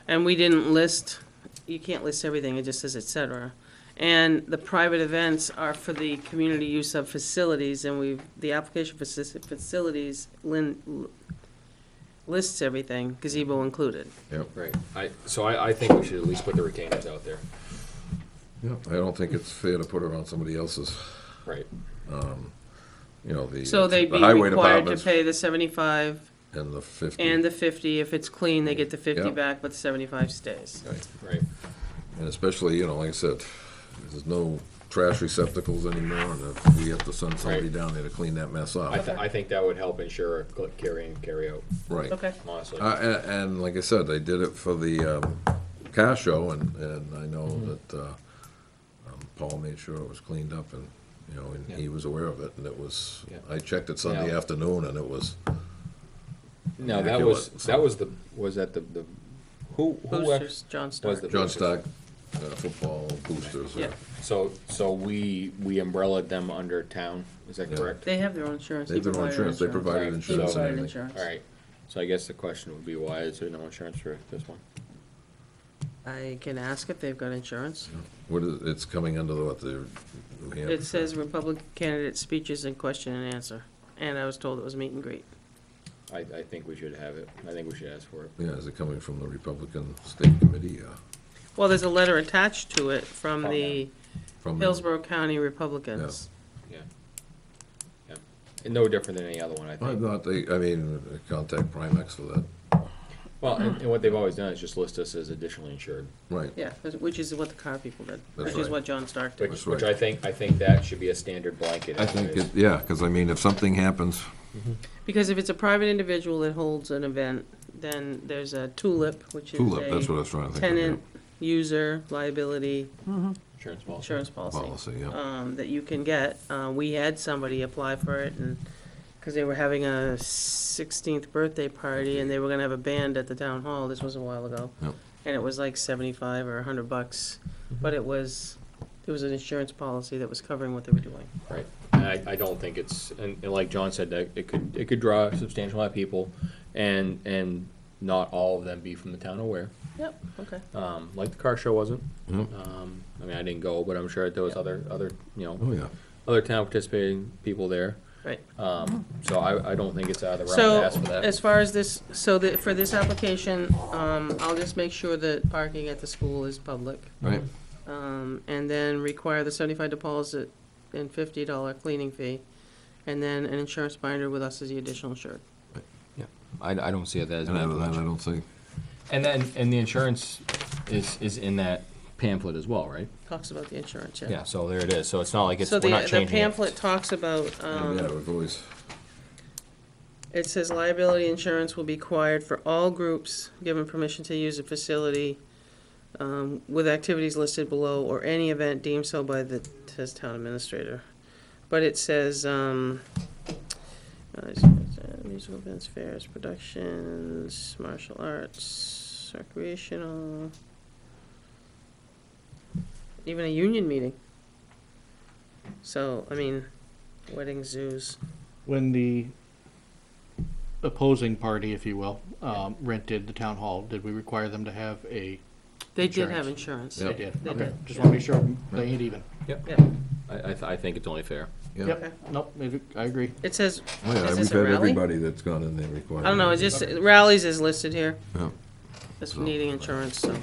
And we didn't list, you can't list everything, it just says et cetera. And the private events are for the community use of facilities, and the application for facilities lists everything, gazebo included. Right, I think we should at least put the retainers out there. I don't think it's fair to put it on somebody else's, Right. the So they'd the be highway required to department's. pay the $75 And the 50. And the 50, if it's clean, they get the 50 Yeah. back, but the 75 stays. Right. And especially, like I said, there's no trash receptacles anymore, and if we have to send somebody Right. down there to clean that mess up. I think that would help ensure carry in, carry out, Right. Okay. honestly. And like I said, they did it for the car show, and I know that Paul made sure it was cleaned up, and, and he was aware of it, and it was, Yeah. I checked it Sunday Now- afternoon, and it was, No, immaculate, so. was that the, who? Boosters, John Was Stark. the John boosters? Stark, football boosters. Yeah. So we umbrellaed them under town, is that Yeah. correct? They have their own insurance. They have their own insurance, they provided Right. insurance So- and Provided everything. insurance. All right, so I guess the question would be, why is there no insurance for this one? I can ask if they've got insurance. What is, it's coming under what, the New Hampshire? It says Republican candidate speeches and question and answer, and I was told it was meet and greet. I think we should have it, I think we should ask for it. Yeah, is it coming from the Republican State Committee, Well, there's a letter attached to it from the from? Hillsborough County Republicans. Yeah. And no different than any other one, I I think. thought contact Primex for that, Well, and what they've always done is just list us as additionally insured, right. Yeah, which is what the car people did, That's which is right. what John Stark did. which, That's which I think that should be a standard blanket. I think, anyways. because if something happens, Because if it's a private individual that holds an event, then there's a TULIP, which is tulip, that's what I a was trying to think of. tenant user liability Insurance policy. insurance policy. Policy, yeah. That you can get. We had somebody apply for it, and, because they were having a 16th birthday party, and they were gonna have a band at the town hall, this was a while ago. Yep. And it was like 75 or $100, but it was an insurance policy that was covering what they were doing. Right, and I don't think it's, and like John said, that it could draw a substantial amount of people, and not all of them be from the town of Ware. Yep, okay. Like the car show wasn't. Yep. I mean, I didn't go, but I'm sure that there was other, Oh, yeah. other town participating people there. Right. So I don't think it's out of the realm So, to ask for that. as far as this, for this application, I'll just make sure that parking at the school is public. Right, And then require the 75 deposit and $50 cleaning fee, and then an insurance binder with us as the additional insured. I don't see it as. and other than that, I don't think, And the insurance is in that pamphlet as well, right? Talks about the insurance, yeah. Yeah, so there it is. So it's not like it's, So we're not the changing it. pamphlet talks about, yeah, we've always, it says liability insurance will be required for all groups given permission to use the facility with activities listed below or any event deemed so by the town administrator. But it says, musical events, fairs, productions, martial arts, recreational, even a union meeting. So, I mean, weddings, zoos. When the opposing party, if you will, rented the town hall, did we require them to have a? They did have Insurance. insurance. Yep. They did, They okay, did. just wanna make sure they ain't even. Yeah. I think it's only fair. yeah. Yep, nope, maybe, I agree. It says, Oh, yeah, is we've this a had rally? everybody that's gone in there required. I don't know, it's just, rallies is listed here, Yeah. as needing insurance, so,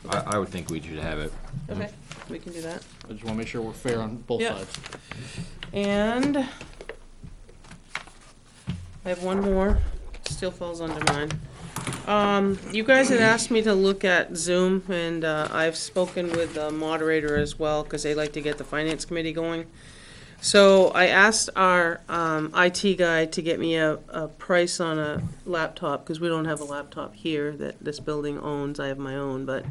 I would think we should have it. okay, we can do that. I just wanna make sure we're fair on both Yeah. sides. And I have one more, still falls under mine. You guys had asked me to look at Zoom, and I've spoken with the moderator as well, because they like to get the finance committee going. So I asked our IT guy to get me a price on a laptop, because we don't have a laptop here that this building owns, I have my own, but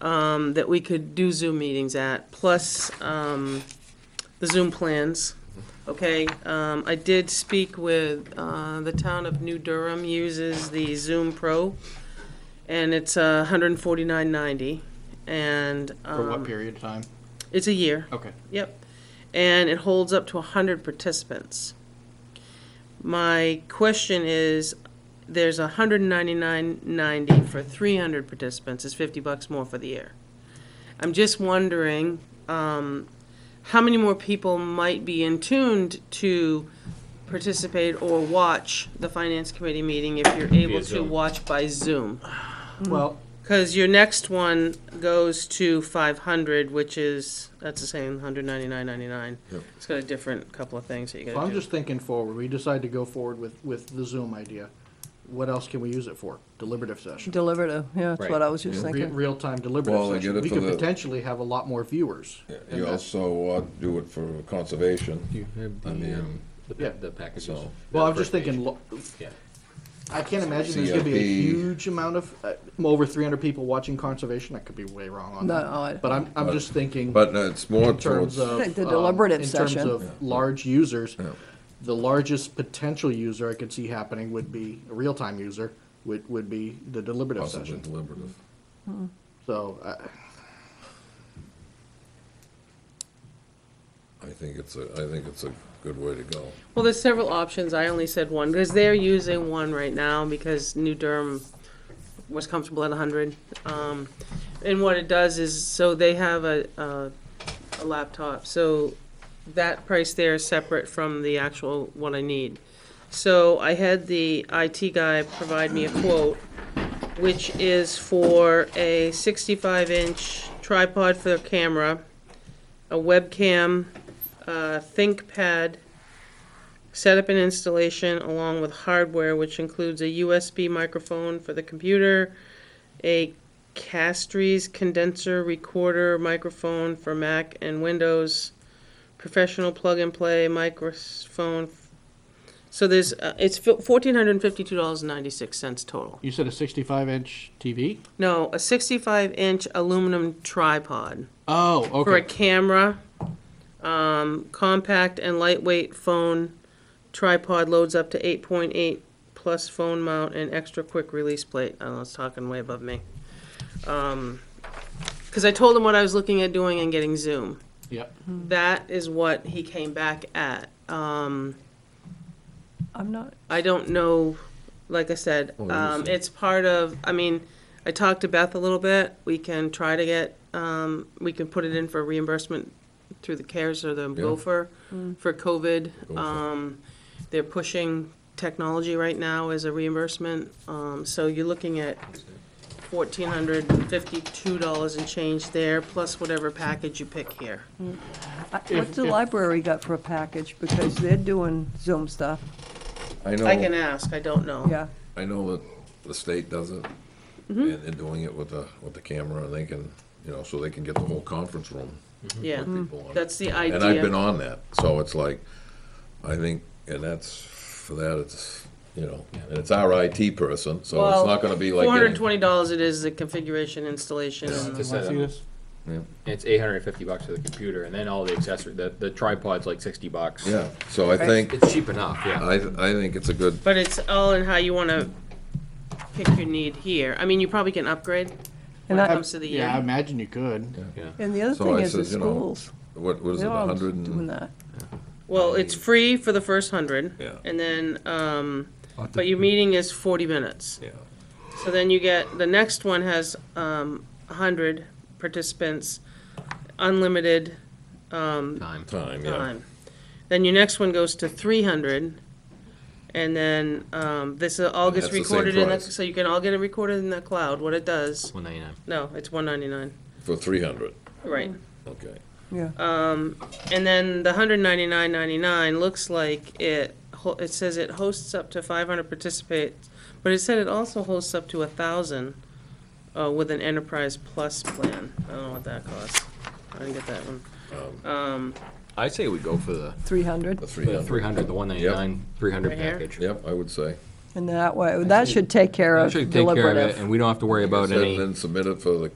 that we could do Zoom meetings at, plus the Zoom plans. Okay, I did speak with, the town of New Durham uses the Zoom Pro, and it's $149.90, and. For what period of time? It's a year, Okay. yep, and it holds up to 100 participants. My question is, there's $199.90 for 300 participants, it's $50 more for the year. I'm just wondering, how many more people might be in tuned to participate or watch the finance committee meeting if you're able to Zoom. watch by Zoom? Well, Because your next one goes to 500, which is, that's the same, 199.99. Yep. It's got a different couple of things that you So gotta I'm do. just thinking forward, we decide to go forward with the Zoom idea. What else can we use it for? Deliberative session. Deliberative, yeah, that's Right. what I was just thinking. Real-time deliberative Well, they session. get it We for could the- potentially have a lot more viewers. You also do it for conservation. You have I mean, Yeah. the packages. So- Well, I'm First just thinking, page. Yeah. I can't imagine there's gonna be a CFP. huge amount of, over 300 people watching conservation. I could be way wrong on No, that. But I'm just thinking. But it's more In terms towards, of. I think the deliberative In session. terms of large users, Yeah. the largest potential user I could see happening would be, a real-time user, would be the deliberative possibly session. deliberative. So, I think it's a good way to go. Well, there's several options. I only said one, because they're using one right now, because New Durham was comfortable at 100. And what it does is, so they have a laptop, so that price there is separate from the actual what I need. So I had the IT guy provide me a quote, which is for a 65-inch tripod for the camera, a webcam, ThinkPad, setup and installation along with hardware, which includes a USB microphone for the computer, a Castries condenser recorder microphone for Mac and Windows, professional plug-and-play microphone. So there's, it's $1,452.96 total. you said a 65-inch TV? No, a 65-inch aluminum tripod Oh, for a okay. camera, compact and lightweight phone. Tripod loads up to 8.8 plus phone mount and extra quick release plate. I don't know, it's talking way above me. Because I told him what I was looking at doing and getting Zoom. Yep. That is what he came back at. I'm not, I don't know, like I said, it's part of, I mean, I talked to Beth a little bit. We can try to get, we can put it in for reimbursement through the CARES or the Gopher for COVID. Gopher. They're pushing technology right now as a reimbursement. So you're looking at $1,452 and change there, plus whatever package you pick here. what's the library got for a package? Because they're doing Zoom stuff, I I can know, ask, I don't know. yeah. I know that the state does it, and they're doing it with the camera, and they can, so they can get the whole conference room. Yeah, with people on it. that's the idea. And I've been on that, so it's like, I think, and that's, for that, it's, and it's our IT person, so it's not gonna be like getting. $420 it is, the configuration, installation, and To set See up. this? It's $850 for the computer, and then all the accessory. The tripod's like $60. Yeah, so I think, It's cheap enough. Yeah. I think it's a good, but it's all in how you wanna pick your need here. I mean, you probably can upgrade when And it I- comes to the Yeah, I year. imagine you could. And the other So thing I is the says, schools, what is it, they're all 100 doing and? that. Well, it's free for the first 100. Yeah. And then, but your meeting is 40 minutes. Yeah. So then you get, the next one has 100 participants, unlimited Time. Time, yeah. time. Then your next one goes to 300, and then this all gets That's the same recorded in the, price. so you can all get it recorded in the cloud. What it does, $199. no, it's 199, For 300, right? okay. Yeah, And then the 199.99 looks like it says it hosts up to 500 participants, but it said it also hosts up to 1,000 with an Enterprise Plus plan. I don't know what that costs. I didn't get that one. I say we go for the 300, The the 300. 300, the 199, 300 Right here? package. Yep, I would say. and that way, that should take care That of should take care of it, deliberative. and we don't have to worry about Then- any. Then submit it for the,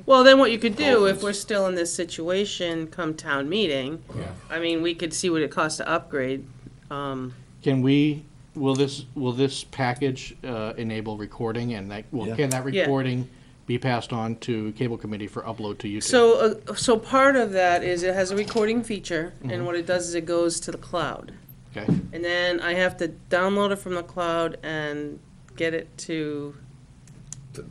Well, then what you could do, if we're still in this situation come town meeting, Yeah. I mean, we could see what it costs to upgrade. Can we, will this package enable recording and that, Yeah. can that Yeah. recording be passed on to cable committee for upload to YouTube? So part of that is it has a recording feature, and what it does is it goes to the cloud. Okay, And then I have to download it from the cloud and get it to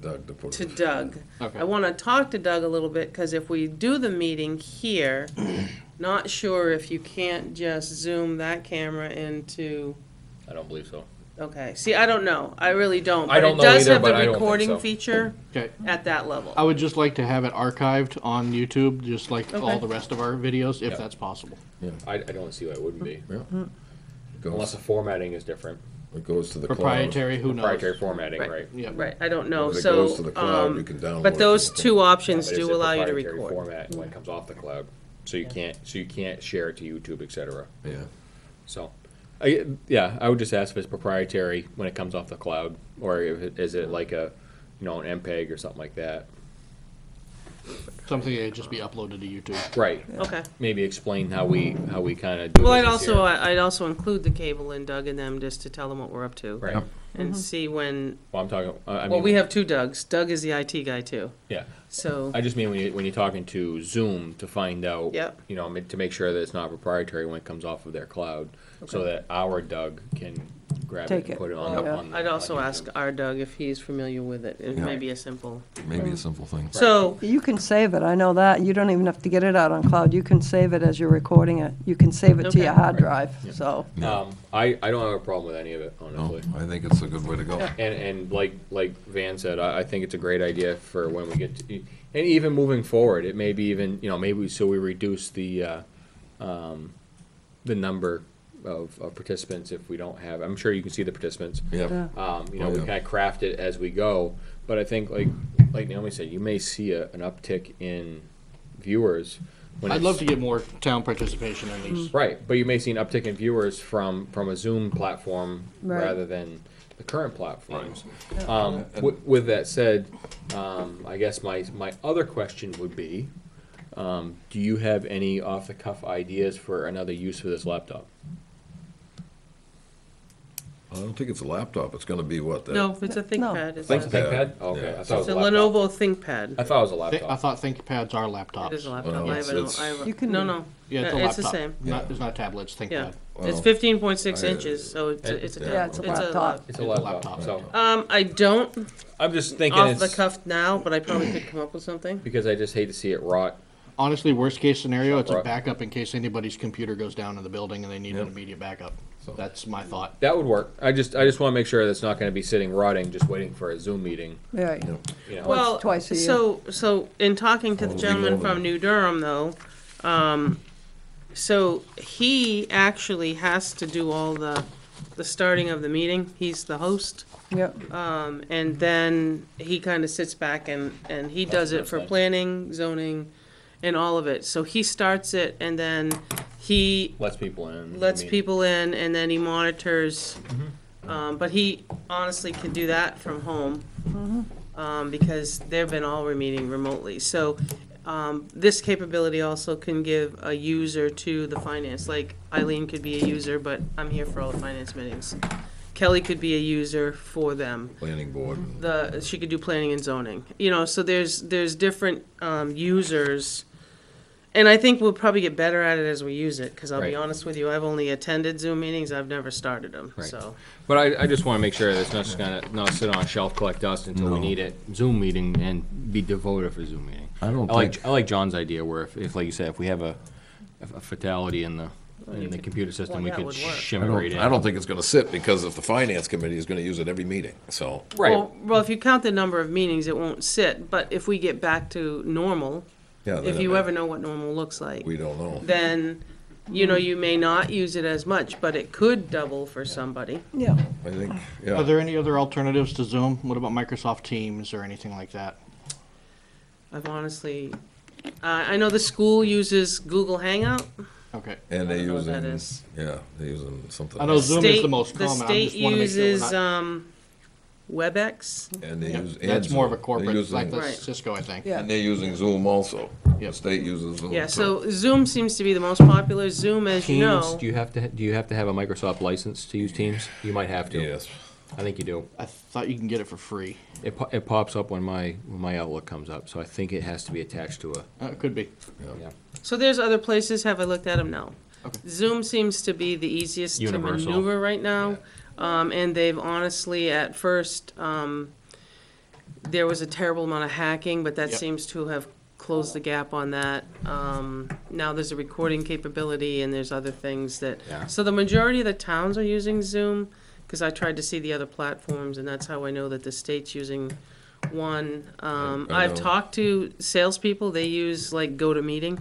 Doug to put. Doug. Okay. I want to talk to Doug a little bit, because if we do the meeting here, not sure if you can't just zoom that camera into, I don't believe so. Okay, see, I don't know, I really don't. I don't But know it does either, have but I the don't think recording so. feature Okay. at that level. I would just like to have it archived on YouTube, just like all Okay. the rest of our videos, if Yeah. that's possible. I don't see why it wouldn't be, Yeah. unless Goes, the formatting is different. it goes to the cloud. Proprietary, who knows? Proprietary formatting, right? Yep. Right, I don't know, When it so, goes to the cloud, you can download but it those from the two phone. options But it's do a allow you to proprietary record. format when it comes off the cloud, so you can't share it to YouTube, etc. Yeah. So, yeah, I would just ask if it's proprietary when it comes off the cloud, or is it like an MPEG or something like that? Something that just be uploaded to YouTube. Right. Okay. Maybe explain how we kind of do. Well, business here. I'd also include the cable and Doug and them just to tell them what we're up to. Right. And see when, Well, I'm talking. I mean, well, we have two Dougs. Doug is the IT guy too, Yeah. so, I just mean when you're talking to Zoom to find out, Yep. to make sure that it's not proprietary when it comes off of their cloud, so that our Doug can grab Take it and it. put it on. Yeah. on I'd also on ask YouTube. our Doug if he's familiar with it. It Yeah. may be a simple. Maybe a simple thing. So, You can save it, I know that. You don't even have to get it out on cloud. You can save it as you're recording it. You can save it to your Okay. hard drive, so. I don't have a problem with any of it, No, honestly. I think it's a good way to go. And like Van said, I think it's a great idea for when we get to, and even moving forward, it may be even, maybe so we reduce the number of participants if we don't have, I'm sure you can see the participants. Yep. Yeah. We yeah. kind of craft it as we go, but I think like Naomi said, you may see an uptick in viewers. When I'd it's- love to get more town participation in these. Right, but you may see an uptick in viewers from a Zoom platform Right. rather than the current platforms. With that said, I guess my other question would be, do you have any off-the-cuff ideas for another use for this laptop? I don't think it's a laptop. It's gonna be what? that- no, it's a ThinkPad. It's Think- a- ThinkPad? Okay, Yeah. I thought it It's was a a laptop. Lenovo ThinkPad. I thought it was a I laptop. thought ThinkPads are laptops. It is a laptop. Well, I have it's- You can- no. Yeah, it's a It's the laptop. same. It's not a tablet, it's Yeah. ThinkPad. It's Well, 15.6 I- inches, so it's a Yeah, tablet. Yeah, it's a laptop. It's a It's a laptop. laptop. So I don't I'm just thinking off the it's cuff now, but I probably could come up with something. because I just hate to see it rot. Honestly, worst case scenario, it's a Right. backup in case anybody's computer goes down in the building and they need an immediate backup. That's my thought. That would work. I just want to make sure that's not going to be sitting rotting, just waiting for a Zoom meeting. Yeah, Well, twice a year. so in talking to the Oh, gentleman reloading. from New Durham, though, so he actually has to do all the starting of the meeting. He's the host. yep. And then he kind of sits back and he does it for nice. planning, zoning, and all of it. So he starts it and then he Lets people in. lets I mean, people in and then he monitors. But he honestly can do that from home. Because they've been all meeting remotely. So this capability also can give a user to the finance. Like Eileen could be a user, but I'm here for all the finance meetings. Kelly could be a user for them. Planning board. She could do planning and zoning. So there's different users. And I think we'll probably get better at it as we use it, because I'll be Right. honest with you, I've only attended Zoom meetings, I've never started them, Right. so. But I just want to make sure that it's not just going to not sit on a shelf, collect dust until we No. need it. Zoom meeting and be devoted for Zoom meeting. I don't I like John's idea where if like you said, if we have a fatality in the computer system, well, we that could would work. shim it right in. I don't think it's gonna sit, because if the finance committee is gonna use it every meeting, so. Right. Well, if you count the number of meetings, it won't sit, but if we get back to normal, Yeah, if then you it- ever know what normal looks like, We don't know. then, you may not use it as much, but it could double for somebody. Yeah. I think, Are yeah. there any other alternatives to Zoom? What about Microsoft Teams or anything like that? I've honestly, I know the school uses Google Hangout. Okay. And I they don't know what using, that is. yeah, they're using something. I know else. Zoom is the most common. The I state just wanna make sure we're uses, not- WebEx. And they Yeah, use. That's and more of a Zoom. corporate, They're like using- the Right. Cisco, I think. Yeah. And they're using Zoom also. Yep. The state uses Zoom. Yeah, too. so Zoom seems to be the most popular. Zoom, as you Teams, know. do you have to have a Microsoft license to use Teams? You might have to. Yes. I think you do. I thought you can get it for free. It pops up when my Outlook comes up, so I think it has to be attached to a. It could be. Yeah. So there's other places. Have I looked at them? No. Okay. Zoom seems to be the easiest Universal. to maneuver right now. And they've honestly, at first, there was a terrible amount of hacking, but that Yep. seems to have closed the gap on that. Now there's a recording capability and there's other things that, Yeah. so the majority of the towns are using Zoom, because I tried to see the other platforms, and that's how I know that the state's using one. I I've know. talked to salespeople, they use like GoToMeeting.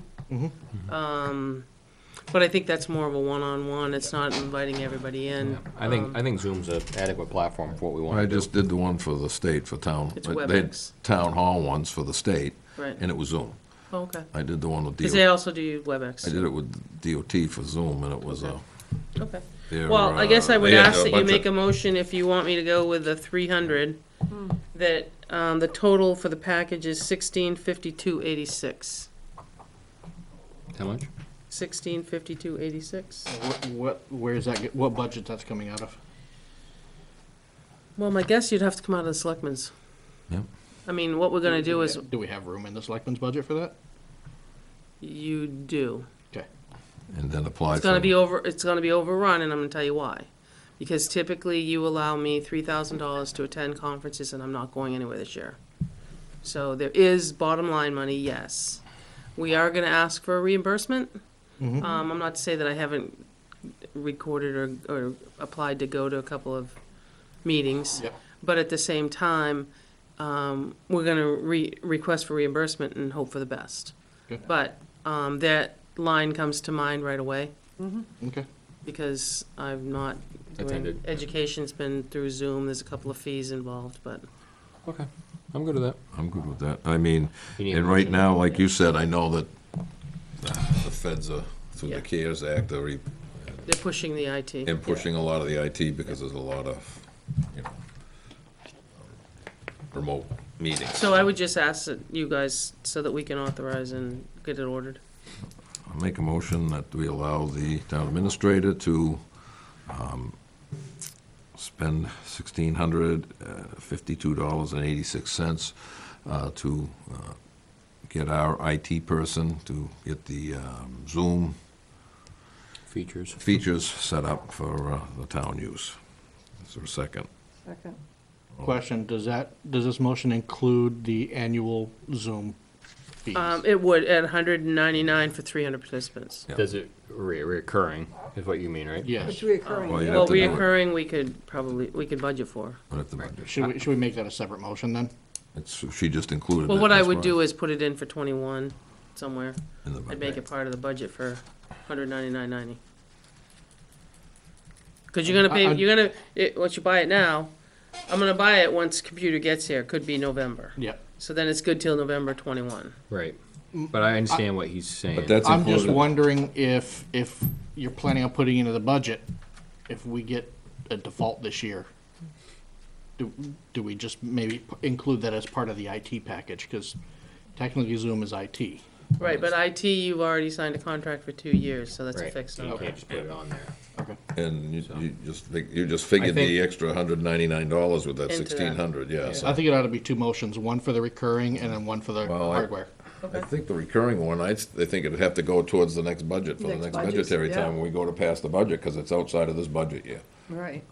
But I think that's more of a one-on-one, it's not inviting everybody in. I think Zoom's an adequate platform for what we want I to do. just did the one for the state, for town. It's They had WebEx. town hall ones for the state, Right, and it was Zoom. oh, okay. I did the one with Because they DOT. also do WebEx. I did it with DOT for Zoom, and it was, Okay. their, Well, I guess I would they had ask a that you bunch make of- a motion if you want me to go with the 300, that, the total for the package is 1652.86. How much? 1652.86. Where is that, what budget that's coming out of? Well, my guess you'd have to come out of the selectmen's. Yep. I mean, what we're gonna do is, Do we have room in the selectmen's budget for that? you do. Okay. And then apply It's for. gonna be overrun, and I'm gonna tell you why. Because typically you allow me $3,000 to attend conferences, and I'm not going anywhere this year. So there is bottom line money, yes. We are gonna ask for a reimbursement. I'm not to say that I haven't recorded or applied to go to a couple of meetings. Yep. But at the same time, we're gonna request for reimbursement and hope for the best. Good. But, that line comes to mind right away, Okay. because I've not doing, Attended. education's been through Zoom, there's a couple of fees involved, but. Okay, I'm good with that. I'm good with that. I mean, You need a and right motion? now, like you said, I know that the feds are, through Yeah. the CARES Act, are They're pushing the IT. and pushing a lot of the IT because there's a lot of, you know, remote meetings. So I would just ask that you guys, so that we can authorize and get it ordered. I'll make a motion that we allow the town administrator to spend $1,652.86 to get our IT person to get the Zoom Features. features set up for the town use. Is there a second? Second. Question, does this motion include the annual Zoom fees? It would, at $199 for 300 participants. Yeah. Does it recurring, is what you mean, right? Yes. It's reoccurring. Well, you'd Well, have to do it. reoccurring, we could budget for. We'll have to budget. Should we make that a separate motion then? She just included it. Well, what I that's would why. do is put it in for 21 somewhere. In the I'd budget. make it part of the budget for $199.90. Because you're gonna pay, once you buy it now, I'm gonna buy it once computer gets here, could be November. Yeah. So then it's good till November 21. Right. But I understand what he's saying. But that's I'm just included. wondering if you're planning on putting into the budget, if we get a default this year, do we just maybe include that as part of the IT package? Because technically Zoom is IT. Right, but IT, you've already signed a contract for 2 years, so that's a Right. fixed You number. can't just put it on there. Okay. And you just figured think- the extra $199 with that Into that. 1,600, yeah. so- I think it ought to be two motions, one for the recurring and then one for the Well, hardware. I think the recurring one, I think it'd have to go towards the next budget, for the Next next budget, budgetary yeah. time when we go to pass the budget, because it's outside of this budget year. Right.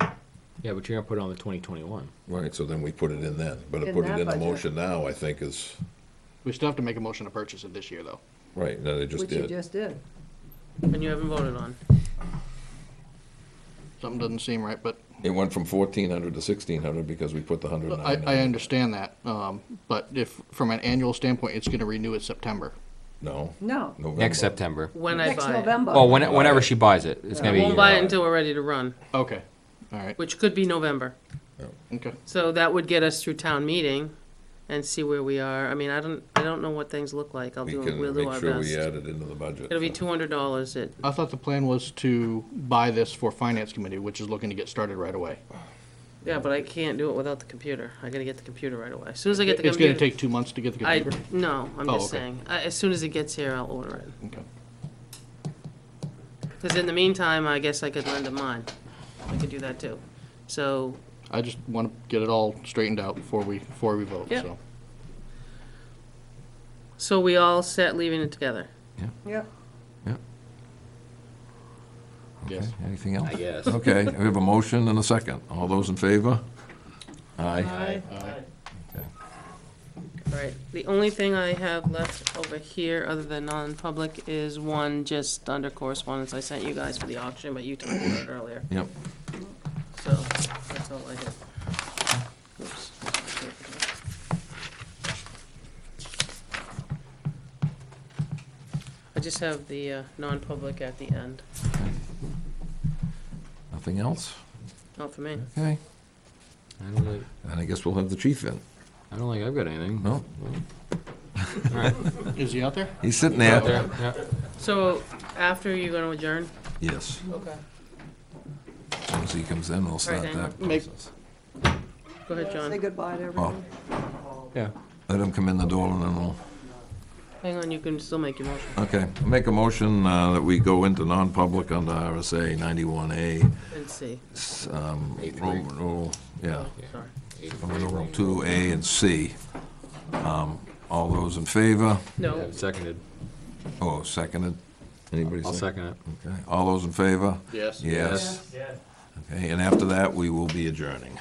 Yeah, but you're gonna put it on the 2021. Right, so then we put it in then, but to In put it that in the budget. motion now, I think is, We still have to make a motion to purchase it this year, though. right, no, they just Which you did. just did. And you haven't voted on. Something doesn't seem right, but It went from 1,400 to 1,600 because we put the I 199. understand that. But if, from an annual standpoint, it's gonna renew in September. No, No, November. Next September. When I next buy it. November. Well, whenever she buys it, it's I gonna be. won't buy it until we're ready to run, Okay, all right, which could be November. okay. So that would get us through town meeting and see where we are. I mean, I don't know what things look like. We We'll can do make our sure we best. add it into the budget. It'll be $200 at, I thought the plan was to buy this for Finance Committee, which is looking to get started right away. yeah, but I can't do it without the computer. I gotta get the computer right away. As soon as I get the It's gonna computer. take 2 months to get the I, computer? no, I'm Oh, just okay. saying, as soon as it gets here, I'll order it. Okay. Because in the meantime, I guess I could lend them mine. I could do that too. So, I just wanna get it all straightened out before we vote, Yeah. so. so we all set leaving it together. Yep. Yes. Okay, anything else? I guess. Okay, we have a motion and a second. All those in favor? Aye. Aye. All right, the only thing I have left over here, other than non-public, is one just under correspondence I sent you guys for the auction, but you talked about it earlier. Yep. So, that's all I have. Oops. I just have the non-public at the end. Nothing else? Not for me. Okay. I don't like, And I guess we'll have the chief in. I don't think I've got anything. No, Is he out there? he's sitting Out there. there, yeah. So, after you're gonna adjourn? Yes. Okay. As soon as he comes in, we'll start hang that on. Make- process. Go ahead, Say John. goodbye to everyone. Yeah. Let him come in the door and then we'll, Hang on, you can still make your motion. okay. I'll make a motion that we go into non-public under RSA 91A, And C. Roman rule, yeah, Sorry. Roman rule 2A and C. All those in favor? No, Seconded. Oh, seconded? Anybody I'll second? second it. Okay, all those in favor? Yes. Yes. Okay, and after that, we will be adjourning.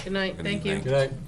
good night, Good thank you. evening. Good night.